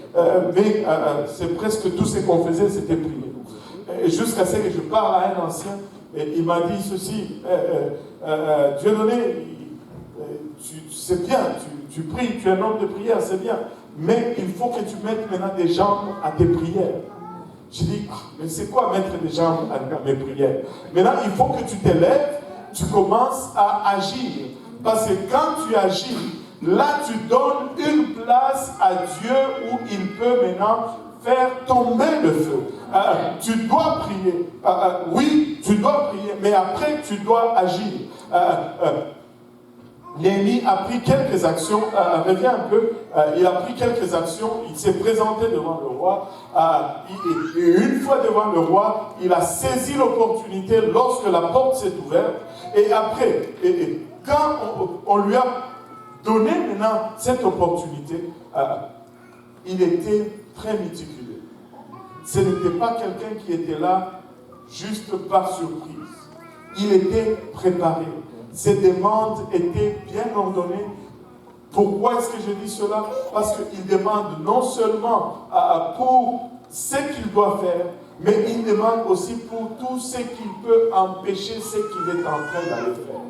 Mais c'est presque tout ce qu'on faisait, c'était prier. Jusqu'à ce que je parle à un ancien, et il m'a dit ceci, Dieu donné, c'est bien, tu pries, tu es un homme de prière, c'est bien, mais il faut que tu mettes maintenant des jambes à tes prières. J'ai dit, mais c'est quoi mettre des jambes à mes prières? Maintenant, il faut que tu t'élèves, tu commences à agir. Parce que quand tu agis, là tu donnes une place à Dieu où il peut maintenant faire tomber le feu. Tu dois prier. Oui, tu dois prier, mais après tu dois agir. Néhémie a pris quelques actions, reviens un peu, il a pris quelques actions, il s'est présenté devant le roi, et une fois devant le roi, il a saisi l'opportunité lorsque la porte s'est ouverte, et après, quand on lui a donné maintenant cette opportunité, il était très méticuleux. Ce n'était pas quelqu'un qui était là juste par surprise. Il était préparé. Ses demandes étaient bien ordonnées. Pourquoi est-ce que je dis cela? Parce qu'il demande non seulement pour ce qu'il doit faire, mais il demande aussi pour tout ce qu'il peut empêcher ce qu'il est en train d'aller faire.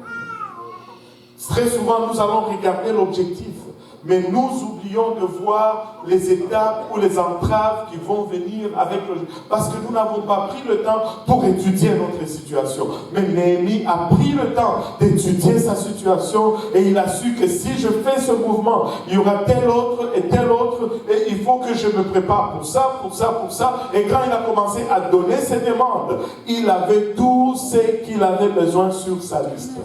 Très souvent, nous allons regarder l'objectif, mais nous oublions de voir les étapes ou les entraves qui vont venir avec le jeu. Parce que nous n'avons pas pris le temps pour étudier notre situation. Mais Néhémie a pris le temps d'étudier sa situation et il a su que si je fais ce mouvement, il y aura tel autre et il faut que je me prépare pour ça, pour ça, pour ça. Et quand il a commencé à donner ses demandes, il avait tout ce qu'il avait besoin sur sa liste.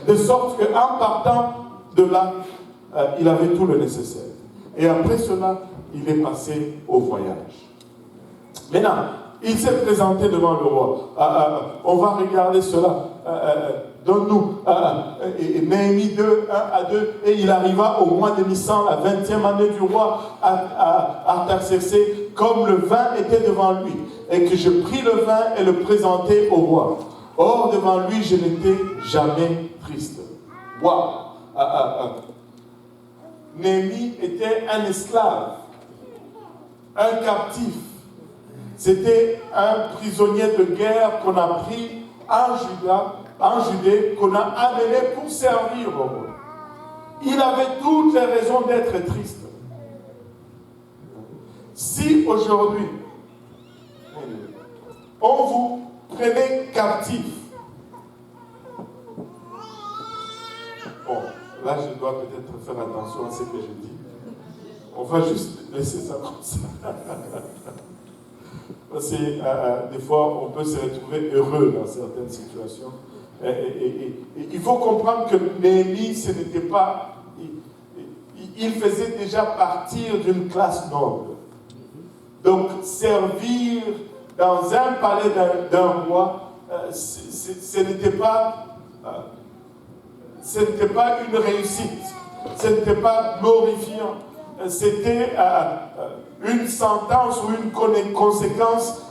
De sorte qu'en partant de là, il avait tout le nécessaire. Et après cela, il est passé au voyage. Maintenant, il s'est présenté devant le roi. On va regarder cela. Donne-nous. Néhémie 2, 1 à 2. Et il arriva au mois de Nissan, la 20e année du roi Artaxerxès, comme le vin était devant lui. Et que je pris le vin et le présentai au roi. Or, devant lui, je n'étais jamais triste. Waouh! Néhémie était un esclave, un captif. C'était un prisonnier de guerre qu'on a pris en Judée, qu'on a amené pour servir au roi. Il avait toutes les raisons d'être triste. Si aujourd'hui, on vous prenait captif, bon, là, je dois peut-être faire attention à ce que je dis. On va juste laisser ça comme ça. Parce que des fois, on peut se retrouver heureux dans certaines situations. Et il faut comprendre que Néhémie, ce n'était pas... Il faisait déjà partir d'une classe noble. Donc, servir dans un palais d'un roi, ce n'était pas... ce n'était pas une réussite, ce n'était pas glorifiant, c'était une sentence ou une conséquence.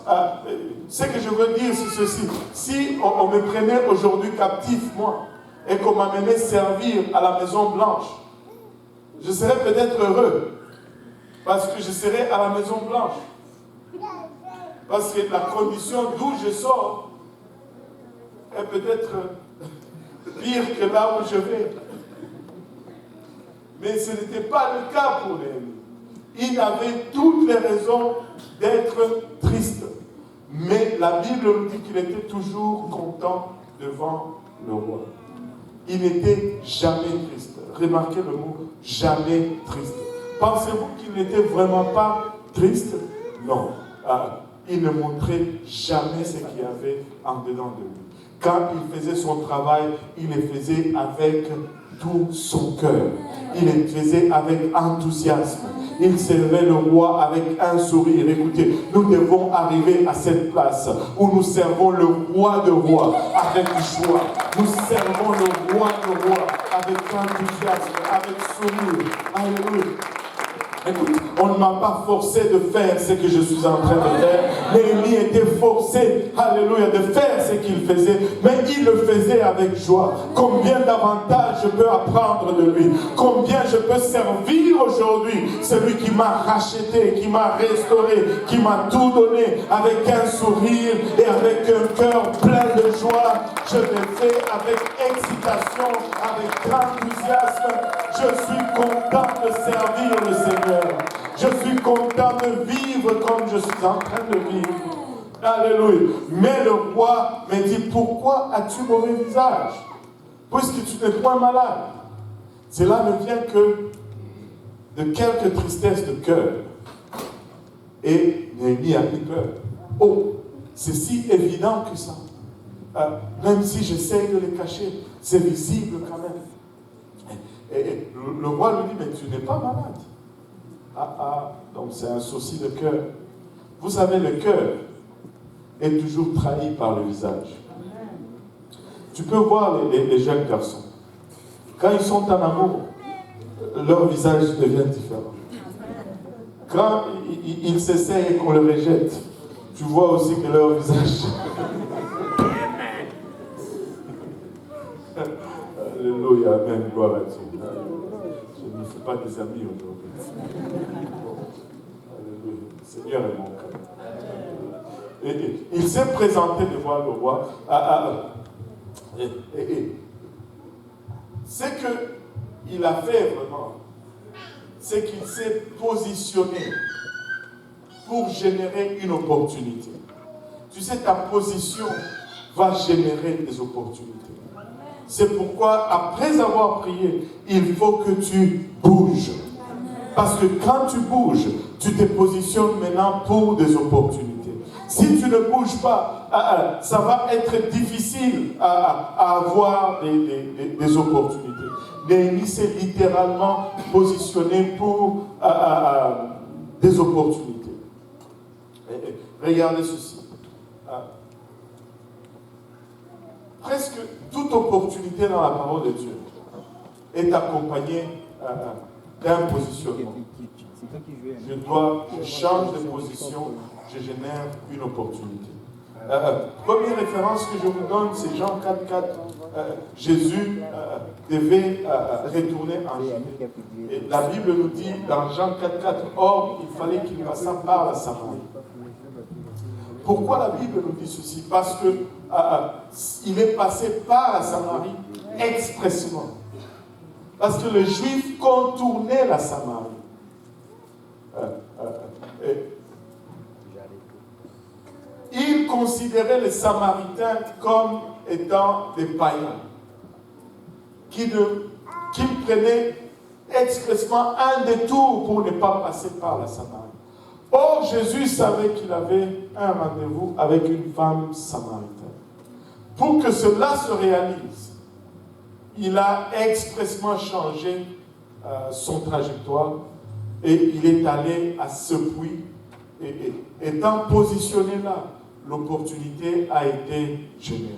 Ce que je veux dire, c'est ceci. Si on me prenait aujourd'hui captif, moi, et qu'on m'amenait servir à la Maison Blanche, je serais peut-être heureux, parce que je serais à la Maison Blanche. Parce que la condition d'où je sors est peut-être pire que là où je vais. Mais ce n'était pas le cas pour Néhémie. Il avait toutes les raisons d'être triste. Mais la Bible nous dit qu'il était toujours content devant le roi. Il n'était jamais triste. Remarquez le mot jamais triste. Pensez-vous qu'il n'était vraiment pas triste? Non. Il ne montrait jamais ce qu'il y avait en dedans de lui. Quand il faisait son travail, il le faisait avec tout son cœur. Il le faisait avec enthousiasme. Il servait le roi avec un sourire. Écoutez, nous devons arriver à cette place où nous servons le roi de rois avec joie. Nous servons le roi de rois avec enthousiasme, avec sourire. Alléluia. Écoute, on ne m'a pas forcé de faire ce que je suis en train de faire. Néhémie était forcé, alléluia, de faire ce qu'il faisait, mais il le faisait avec joie. Combien d'avantages je peux apprendre de lui? Combien je peux servir aujourd'hui celui qui m'a racheté, qui m'a restauré, qui m'a tout donné avec un sourire et avec un cœur plein de joie. Je le fais avec excitation, avec enthousiasme. Je suis content de servir le Seigneur. Je suis content de vivre comme je suis en train de vivre. Alléluia. Mais le roi me dit, pourquoi as-tu mauvais visage? Puisque tu n'es point malade. Cela ne vient que de quelques tristesses de cœur. Et Néhémie a eu peur. Oh, c'est si évident que ça. Même si j'essaye de les cacher, c'est visible quand même. Et le roi lui dit, mais tu n'es pas malade. Donc c'est un souci de cœur. Vous savez, le cœur est toujours trahi par le visage. Tu peux voir les jeunes garçons. Quand ils sont en amour, leur visage devient différent. Quand ils s'essayent et qu'on le rejette, tu vois aussi que leur visage... Alléluia, amen, gloire à Dieu. Je ne fais pas des amis aujourd'hui. Alléluia, le Seigneur est mon cœur. Et il s'est présenté devant le roi. Ce qu'il a fait vraiment, c'est qu'il s'est positionné pour générer une opportunité. Tu sais, ta position va générer des opportunités. C'est pourquoi, après avoir prié, il faut que tu bouges. Parce que quand tu bouges, tu te positionnes maintenant pour des opportunités. Si tu ne bouges pas, ça va être difficile à avoir des opportunités. Néhémie s'est littéralement positionné pour des opportunités. Regardez ceci. Presque toute opportunité dans la parole de Dieu est accompagnée d'un positionnement. Je change de position, je génère une opportunité. Première référence que je vous donne, c'est Jean 4,4. Jésus devait retourner en Judée. Et la Bible nous dit dans Jean 4,4, or il fallait qu'il passât par la Samarie. Pourquoi la Bible nous dit ceci? Parce que il est passé par la Samarie expressément. Parce que le Juif contournait la Samarie. Il considérait les Samaritains comme étant des païens qui prenaient expressément un détour pour ne pas passer par la Samarie. Or, Jésus savait qu'il avait un rendez-vous avec une femme samaritaine. Pour que cela se réalise, il a expressément changé son trajectoire et il est allé à ce puits. Et étant positionné là, l'opportunité a été générée.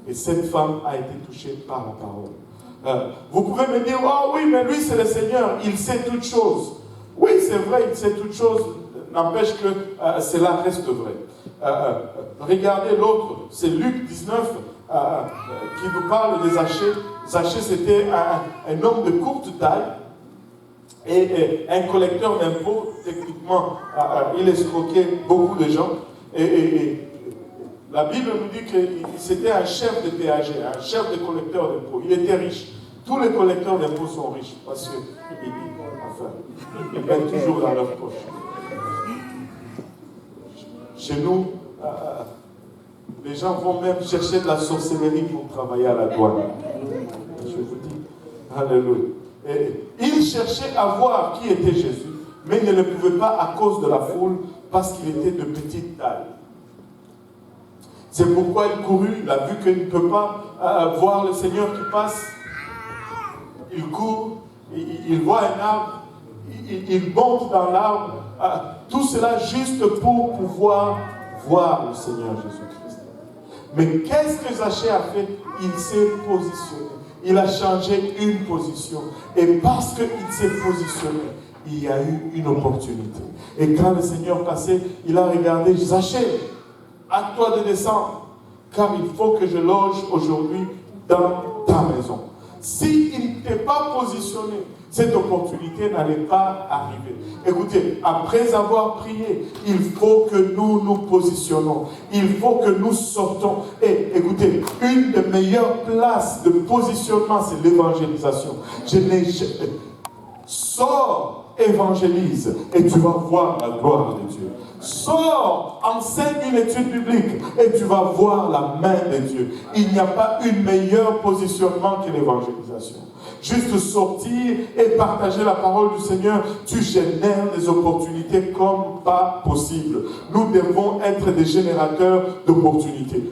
Et cette femme a été touchée par la parole. Vous pouvez me dire, oh oui, mais lui c'est le Seigneur, il sait toutes choses. Oui, c'est vrai, il sait toutes choses. N'empêche que cela reste vrai. Regardez l'autre, c'est Luc 19 qui nous parle de Zachée. Zachée, c'était un homme de courte taille et un collecteur d'impôts. Techniquement, il escroquait beaucoup de gens. Et la Bible nous dit que c'était un chef de péager, un chef de collecteur d'impôts. Il était riche. Tous les collecteurs d'impôts sont riches parce qu'ils mettent toujours dans leur poche. Chez nous, les gens vont même chercher de la sorcellerie pour travailler à la douane. Je vous dis, alléluia. Et ils cherchaient à voir qui était Jésus, mais ils ne le pouvaient pas à cause de la foule, parce qu'il était de petite taille. C'est pourquoi il courut, il a vu qu'il ne peut pas voir le Seigneur qui passe. Il court, il voit un arbre, il monte dans l'arbre, tout cela juste pour pouvoir voir le Seigneur Jésus-Christ. Mais qu'est-ce que Zachée a fait? Il s'est positionné. Il a changé une position. Et parce qu'il s'est positionné, il y a eu une opportunité. Et quand le Seigneur passait, il a regardé Zachée, à toi de descendre, car il faut que je loge aujourd'hui dans ta maison. S'il n'était pas positionné, cette opportunité n'allait pas arriver. Écoutez, après avoir prié, il faut que nous nous positionnons. Il faut que nous sortons. Et écoutez, une des meilleures places de positionnement, c'est l'évangélisation. Sors, évangélise, et tu vas voir la gloire de Dieu. Sors, enseigne une étude biblique, et tu vas voir la main de Dieu. Il n'y a pas un meilleur positionnement que l'évangélisation. Juste sortir et partager la parole du Seigneur, tu génères des opportunités comme pas possible. Nous devons être des générateurs d'opportunités.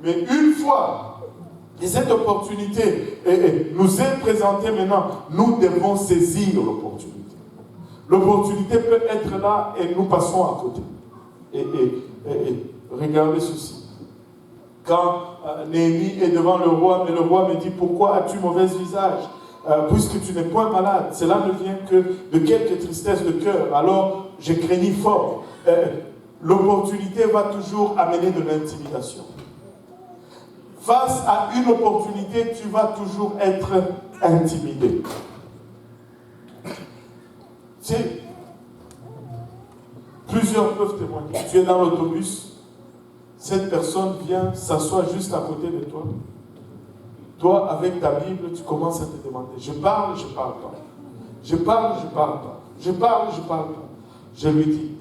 Mais une fois que cette opportunité nous est présentée maintenant, nous devons saisir l'opportunité. L'opportunité peut être là et nous passons à côté. Regardez ceci. Quand Néhémie est devant le roi, mais le roi me dit, pourquoi as-tu mauvais visage puisque tu n'es point malade? Cela ne vient que de quelques tristesses de cœur. Alors, je craignais fort. L'opportunité va toujours amener de l'intimidation. Face à une opportunité, tu vas toujours être intimidé. Tu sais, plusieurs peuvent témoigner. Tu es dans l'autobus, cette personne vient s'asseoir juste à côté de toi. Toi, avec ta Bible, tu commences à te demander, je parle pas. Je parle pas. Je parle pas. Je lui dis,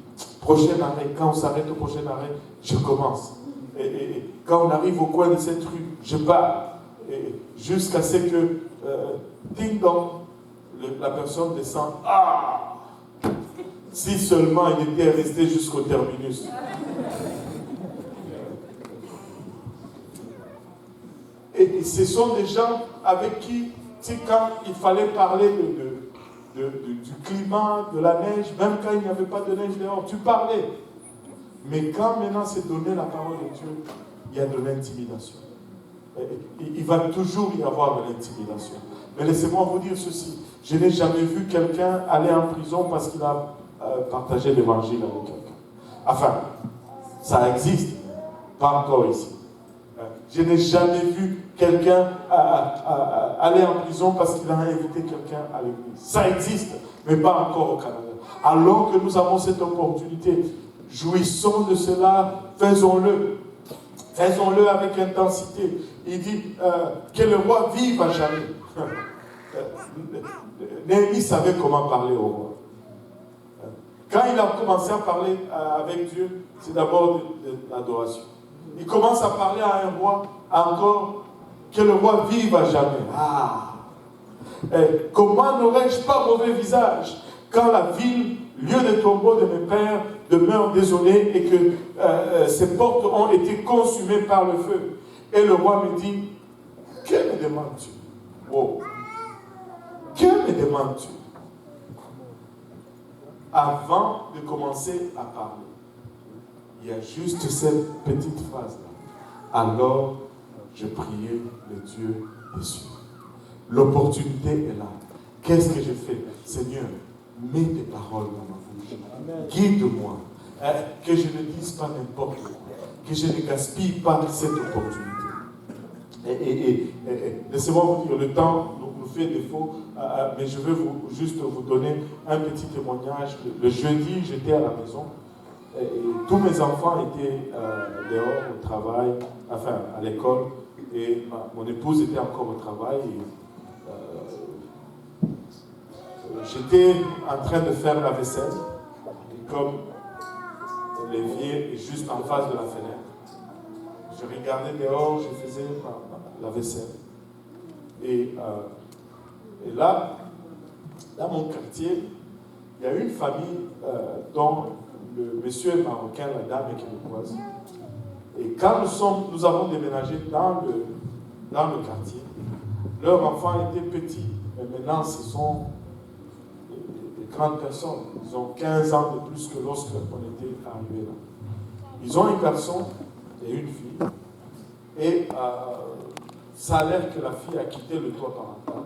prochain arrêt, quand on s'arrête au prochain arrêt, je commence. Et quand on arrive au coin de cette rue, je parle. Jusqu'à ce que, ding dong, la personne descend. Ah! Si seulement il était resté jusqu'au terminus. Et ce sont des gens avec qui, tu sais, quand il fallait parler du climat, de la neige, même quand il n'y avait pas de neige dehors, tu parlais. Mais quand maintenant c'est donné la parole de Dieu, il y a de l'intimidation. Il va toujours y avoir de l'intimidation. Mais laissez-moi vous dire ceci. Je n'ai jamais vu quelqu'un aller en prison parce qu'il a partagé l'évangile avec quelqu'un. Enfin, ça existe, pas encore ici. Je n'ai jamais vu quelqu'un aller en prison parce qu'il a invité quelqu'un à l'église. Ça existe, mais pas encore au Canada. Alors que nous avons cette opportunité, jouissons de cela, faisons-le. Faisons-le avec intensité. Il dit que le roi vive à jamais. Néhémie savait comment parler au roi. Quand il a commencé à parler avec Dieu, c'est d'abord de l'adoration. Il commence à parler à un roi encore, que le roi vive à jamais. Comment n'aurais-je pas mauvais visage quand la ville, lieu de tombeau de mes pères, demeure désolée et que ses portes ont été consumées par le feu? Et le roi me dit, que me demandes-tu? Oh. Que me demandes-tu? Avant de commencer à parler, il y a juste cette petite phrase-là. Alors, je priais le Dieu des cieux. L'opportunité est là. Qu'est-ce que je fais? Seigneur, mets tes paroles dans ma bouche. Guide-moi. Que je ne dise pas n'importe quoi. Que je ne gaspille pas cette opportunité. Laissez-moi vous dire, le temps nous fait défaut, mais je veux juste vous donner un petit témoignage. Le jeudi, j'étais à la maison. Et tous mes enfants étaient dehors au travail, enfin à l'école, et mon épouse était encore au travail. Et, j'étais en train de faire la vaisselle, et comme l'évier est juste en face de la fenêtre, je regardais dehors, je faisais la vaisselle. Et là, dans mon quartier, il y a une famille dont le monsieur est marocain, la dame est québécoise. Et quand nous avons déménagé dans le quartier, leurs enfants étaient petits, mais maintenant ce sont des grandes personnes. Ils ont 15 ans de plus que lorsqu'on était arrivés là. Ils ont un garçon et une fille. Et ça a l'air que la fille a quitté le toit parental,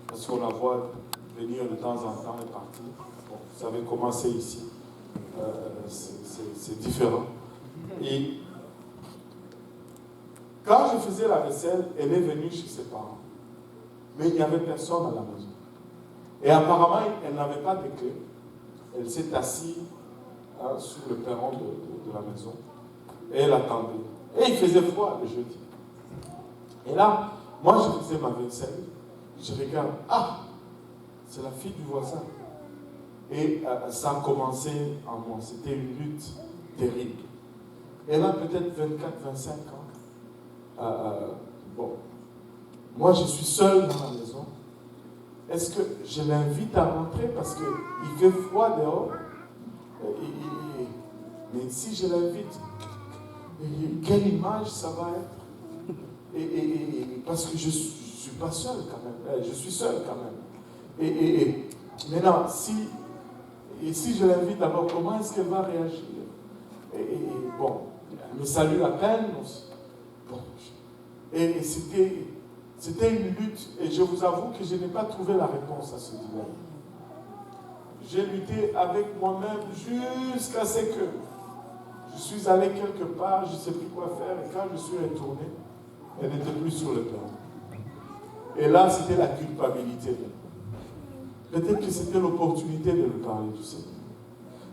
parce qu'on la voit venir de temps en temps et partir. Bon, vous savez comment c'est ici. C'est différent. Et quand je faisais la vaisselle, elle est venue chez ses parents. Mais il n'y avait personne à la maison. Et apparemment, elle n'avait pas de clé. Elle s'est assise sur le perron de la maison. Et elle attendait. Et il faisait froid le jeudi. Et là, moi je faisais ma vaisselle. Je regarde, c'est la fille du voisin. Et ça a commencé en moi. C'était une lutte terrible. Elle a peut-être 24-25 ans. Bon. Moi, je suis seul dans la maison. Est-ce que je l'invite à rentrer parce qu'il fait froid dehors? Mais si je l'invite, quelle image ça va être? Parce que je ne suis pas seul quand même. Je suis seul quand même. Maintenant, si je l'invite, alors comment est-ce qu'elle va réagir? Bon, elle me salue à peine. Bon, et c'était une lutte. Et je vous avoue que je n'ai pas trouvé la réponse à ce dilemme. J'ai lutté avec moi-même jusqu'à ce que je suis allé quelque part, je ne sais plus quoi faire. Et quand je suis retourné, elle n'était plus sur le plan. Et là, c'était la culpabilité. Peut-être que c'était l'opportunité de lui parler du Seigneur.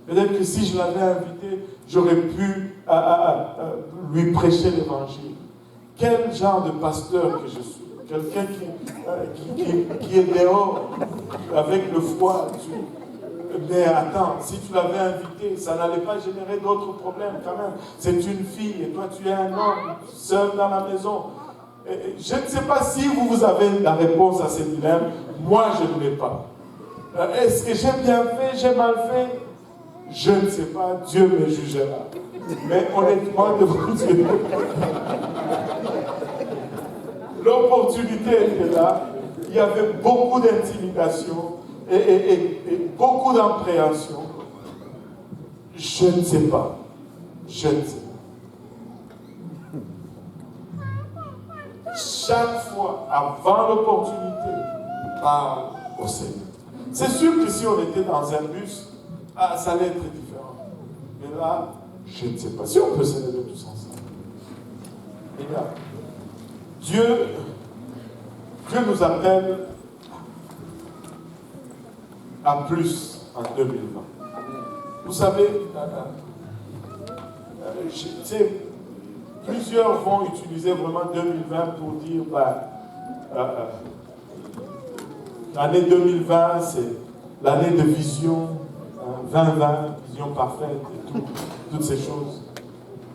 Peut-être que si je l'avais invité, j'aurais pu lui prêcher l'évangile. Quel genre de pasteur que je suis? Quelqu'un qui est dehors avec le froid. Mais attends, si tu l'avais invité, ça n'allait pas générer d'autres problèmes quand même. C'est une fille et toi tu es un homme seul dans la maison. Je ne sais pas si vous avez la réponse à ce dilemme. Moi, je ne l'ai pas. Est-ce que j'ai bien fait, j'ai mal fait? Je ne sais pas, Dieu me jugera. Mais honnêtement, devant Dieu, l'opportunité était là. Il y avait beaucoup d'intimidation et beaucoup d'appréhension. Je ne sais pas. Je ne sais pas. Chaque fois, avant l'opportunité, parle au Seigneur. C'est sûr que si on était dans un bus, ça allait être différent. Mais là, je ne sais pas. Si on peut se lever tous ensemble. Les gars, Dieu nous appelle à plus en 2020. Vous savez, plusieurs vont utiliser vraiment 2020 pour dire l'année 2020, c'est l'année de vision, 2020, vision parfaite, et toutes ces choses.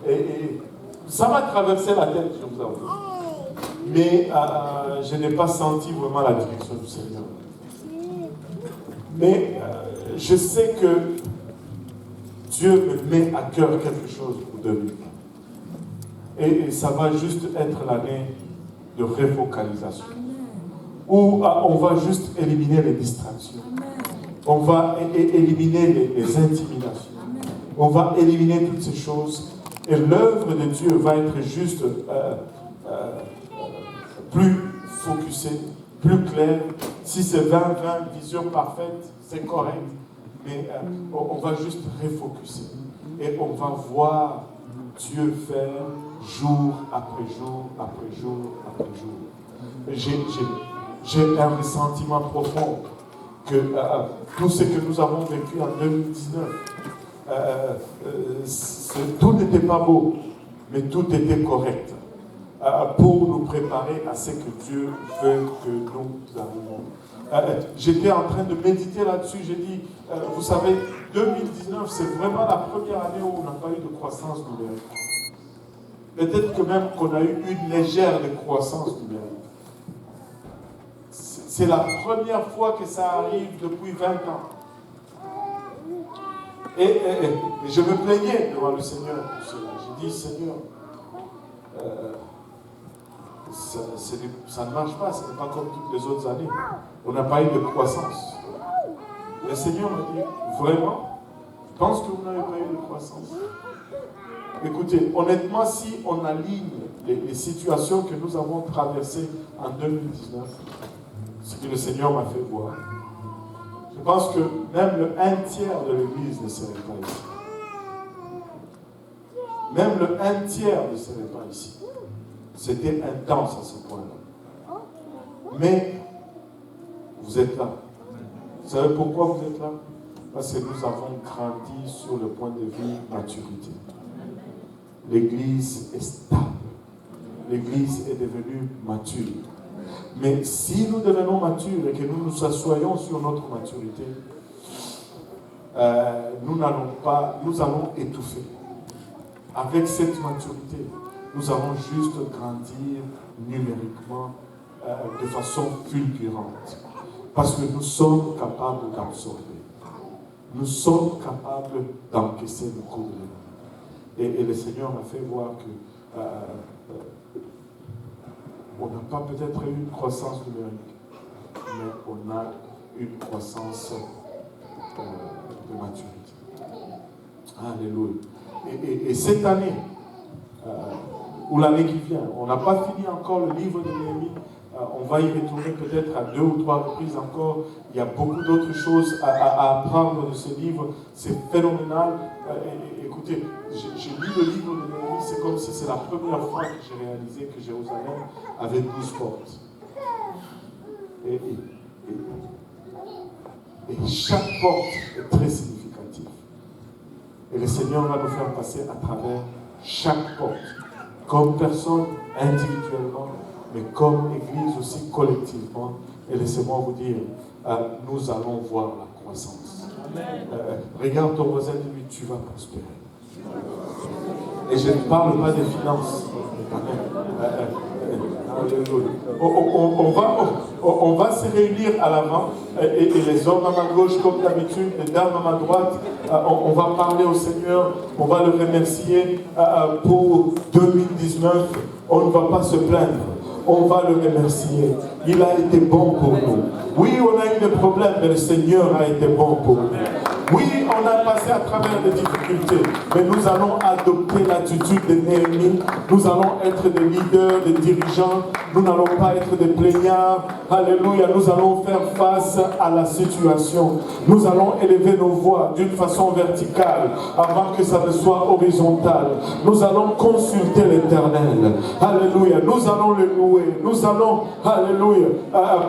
Et ça m'a traversé la tête, je vous avoue. Mais je n'ai pas senti vraiment la direction du Seigneur. Mais je sais que Dieu me met à cœur quelque chose pour 2020. Et ça va juste être l'année de refocalisation. Où on va juste éliminer les distractions. On va éliminer les intimidations. On va éliminer toutes ces choses. Et l'œuvre de Dieu va être juste plus focusée, plus claire. Si c'est 20-20, vision parfaite, c'est correct. Mais on va juste refocuser. Et on va voir Dieu faire jour après jour, après jour, après jour. J'ai un ressentiment profond que tout ce que nous avons vécu en 2019, tout n'était pas beau, mais tout était correct pour nous préparer à ce que Dieu veut que nous arrivions. J'étais en train de méditer là-dessus. J'ai dit, vous savez, 2019, c'est vraiment la première année où on n'a pas eu de croissance numérique. Peut-être que même qu'on a eu une légère décroissance numérique. C'est la première fois que ça arrive depuis 20 ans. Et je me plaignais devant le Seigneur pour cela. J'ai dit, Seigneur, ça ne marche pas, ce n'est pas comme toutes les autres années. On n'a pas eu de croissance. Le Seigneur m'a dit, vraiment, je pense que vous n'avez pas eu de croissance. Écoutez, honnêtement, si on aligne les situations que nous avons traversées en 2019, ce que le Seigneur m'a fait voir, je pense que même le 1/3 de l'Église ne serait pas ici. Même le 1/3 ne serait pas ici. C'était intense à ce point-là. Mais vous êtes là. Vous savez pourquoi vous êtes là? Parce que nous avons grandi sur le point de vue maturité. L'Église est stable. L'Église est devenue mature. Mais si nous devenons matures et que nous nous assoyons sur notre maturité, nous allons étouffer. Avec cette maturité, nous allons juste grandir numériquement de façon fulgurante. Parce que nous sommes capables d'absorber. Nous sommes capables d'encaisser le coup de l'élan. Et le Seigneur m'a fait voir que on n'a pas peut-être eu une croissance numérique, mais on a une croissance de maturité. Alléluia. Et cette année, ou l'année qui vient, on n'a pas fini encore le livre de Néhémie. On va y retourner peut-être à 2 ou 3 reprises encore. Il y a beaucoup d'autres choses à apprendre de ce livre. C'est phénoménal. Écoutez, j'ai lu le livre de Néhémie, c'est comme si c'est la première fois que j'ai réalisé que Jérusalem avait 12 portes. Et chaque porte est très significative. Et le Seigneur va nous faire passer à travers chaque porte, comme personne individuellement, mais comme Église aussi collectivement. Et laissez-moi vous dire, nous allons voir la croissance. Regarde ton voisin et lui, tu vas prospérer. Et je ne parle pas des finances. On va se réunir à l'avant et les hommes à ma gauche comme d'habitude, les dames à ma droite, on va parler au Seigneur, on va le remercier pour 2019. On ne va pas se plaindre, on va le remercier. Il a été bon pour nous. Oui, on a eu des problèmes, mais le Seigneur a été bon pour nous. Oui, on a passé à travers des difficultés, mais nous allons adopter l'attitude de Néhémie. Nous allons être des leaders, des dirigeants. Nous n'allons pas être des plaignards. Alléluia, nous allons faire face à la situation. Nous allons élever nos voix d'une façon verticale avant que ça ne soit horizontal. Nous allons consulter l'Éternel. Alléluia, nous allons le louer. Nous allons, alléluia,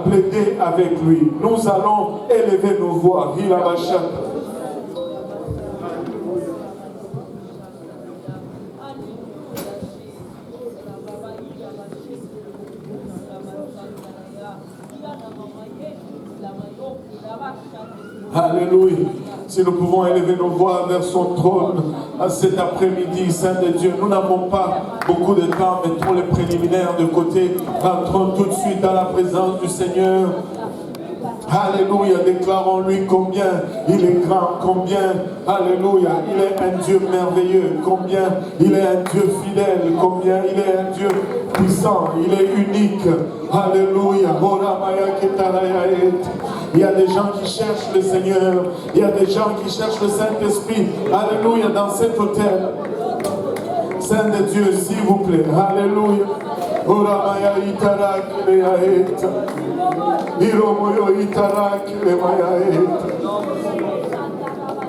plaider avec lui. Nous allons élever nos voix. Il a Alléluia. Si nous pouvons élever nos voix vers son trône à cet après-midi, Saint de Dieu, nous n'avons pas beaucoup de temps, mettons les préliminaires de côté, rentrons tout de suite dans la présence du Seigneur. Alléluia, déclarons-lui combien il est grand, combien, alléluia, il est un Dieu merveilleux, combien il est un Dieu fidèle, combien il est un Dieu puissant, il est unique. Alléluia. Il y a des gens qui cherchent le Seigneur, il y a des gens qui cherchent le Saint-Esprit. Alléluia, dans cet hôtel. Saint de Dieu, s'il vous plaît. Alléluia.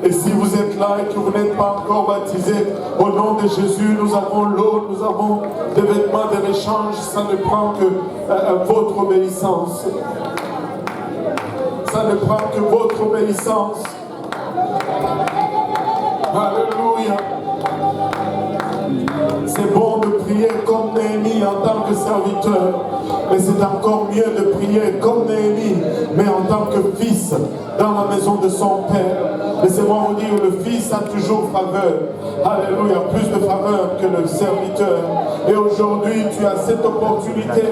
Et si vous êtes là et que vous n'êtes pas encore baptisé, au nom de Jésus, nous avons l'eau, nous avons des vêtements de l'échange. Ça ne prend que votre obéissance. Ça ne prend que votre obéissance. Alléluia. C'est bon de prier comme Néhémie en tant que serviteur. Mais c'est encore mieux de prier comme Néhémie, mais en tant que fils dans la maison de son père. Laissez-moi vous dire, le fils a toujours faveur. Alléluia, plus de faveur que le serviteur. Et aujourd'hui, tu as cette opportunité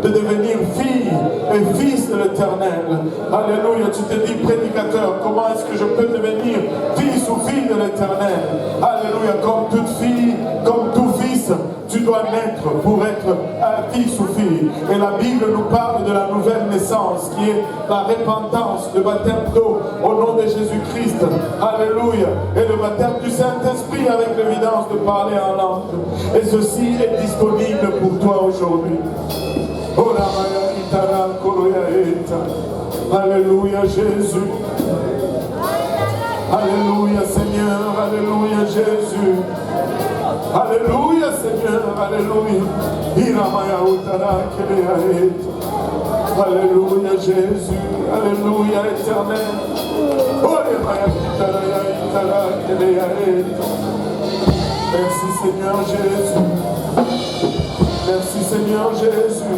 de devenir fille et fils de l'Éternel. Alléluia, tu te dis, prédicateur, comment est-ce que je peux devenir fils ou fille de l'Éternel? Alléluia, comme toute fille, comme tout fils, tu dois naître pour être un fils ou fille. Et la Bible nous parle de la nouvelle naissance qui est la repentance, le baptême d'eau au nom de Jésus-Christ. Alléluia. Et le baptême du Saint-Esprit avec l'évidence de parler en langue. Et ceci est disponible pour toi aujourd'hui. Alléluia Jésus. Alléluia Seigneur. Alléluia Jésus. Alléluia Seigneur, alléluia. Alléluia Jésus, alléluia éternel. Merci Seigneur Jésus. Merci Seigneur Jésus.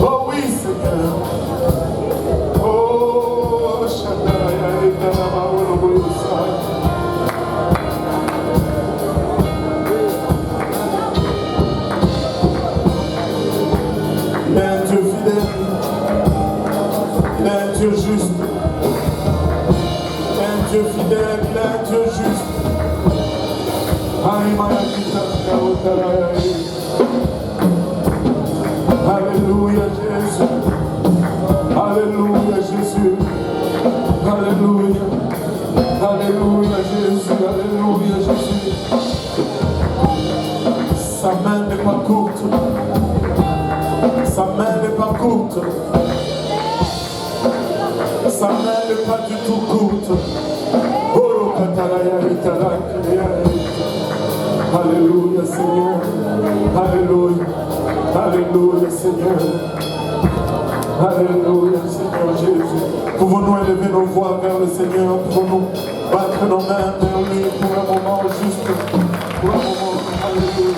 Oh oui Seigneur. Oh Shaddai, il est un Dieu fidèle, il est un Dieu juste, il est un Dieu fidèle, il est un Dieu juste. Alléluia Jésus, alléluia Jésus, alléluia, alléluia Jésus, alléluia Jésus. Sa main n'est pas courte. Sa main n'est pas courte. Sa main n'est pas du tout courte. Alléluia Seigneur. Alléluia. Alléluia Seigneur. Alléluia Seigneur Jésus. Pouvons-nous élever nos voix vers le Seigneur? Pouvons-nous battre nos mains vers lui pour un moment juste? Pour un moment. Alléluia.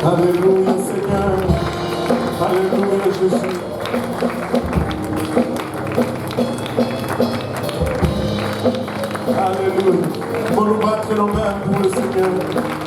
Alléluia Seigneur, alléluia Jésus. Alléluia. Pour nous battre nos mains pour le Seigneur.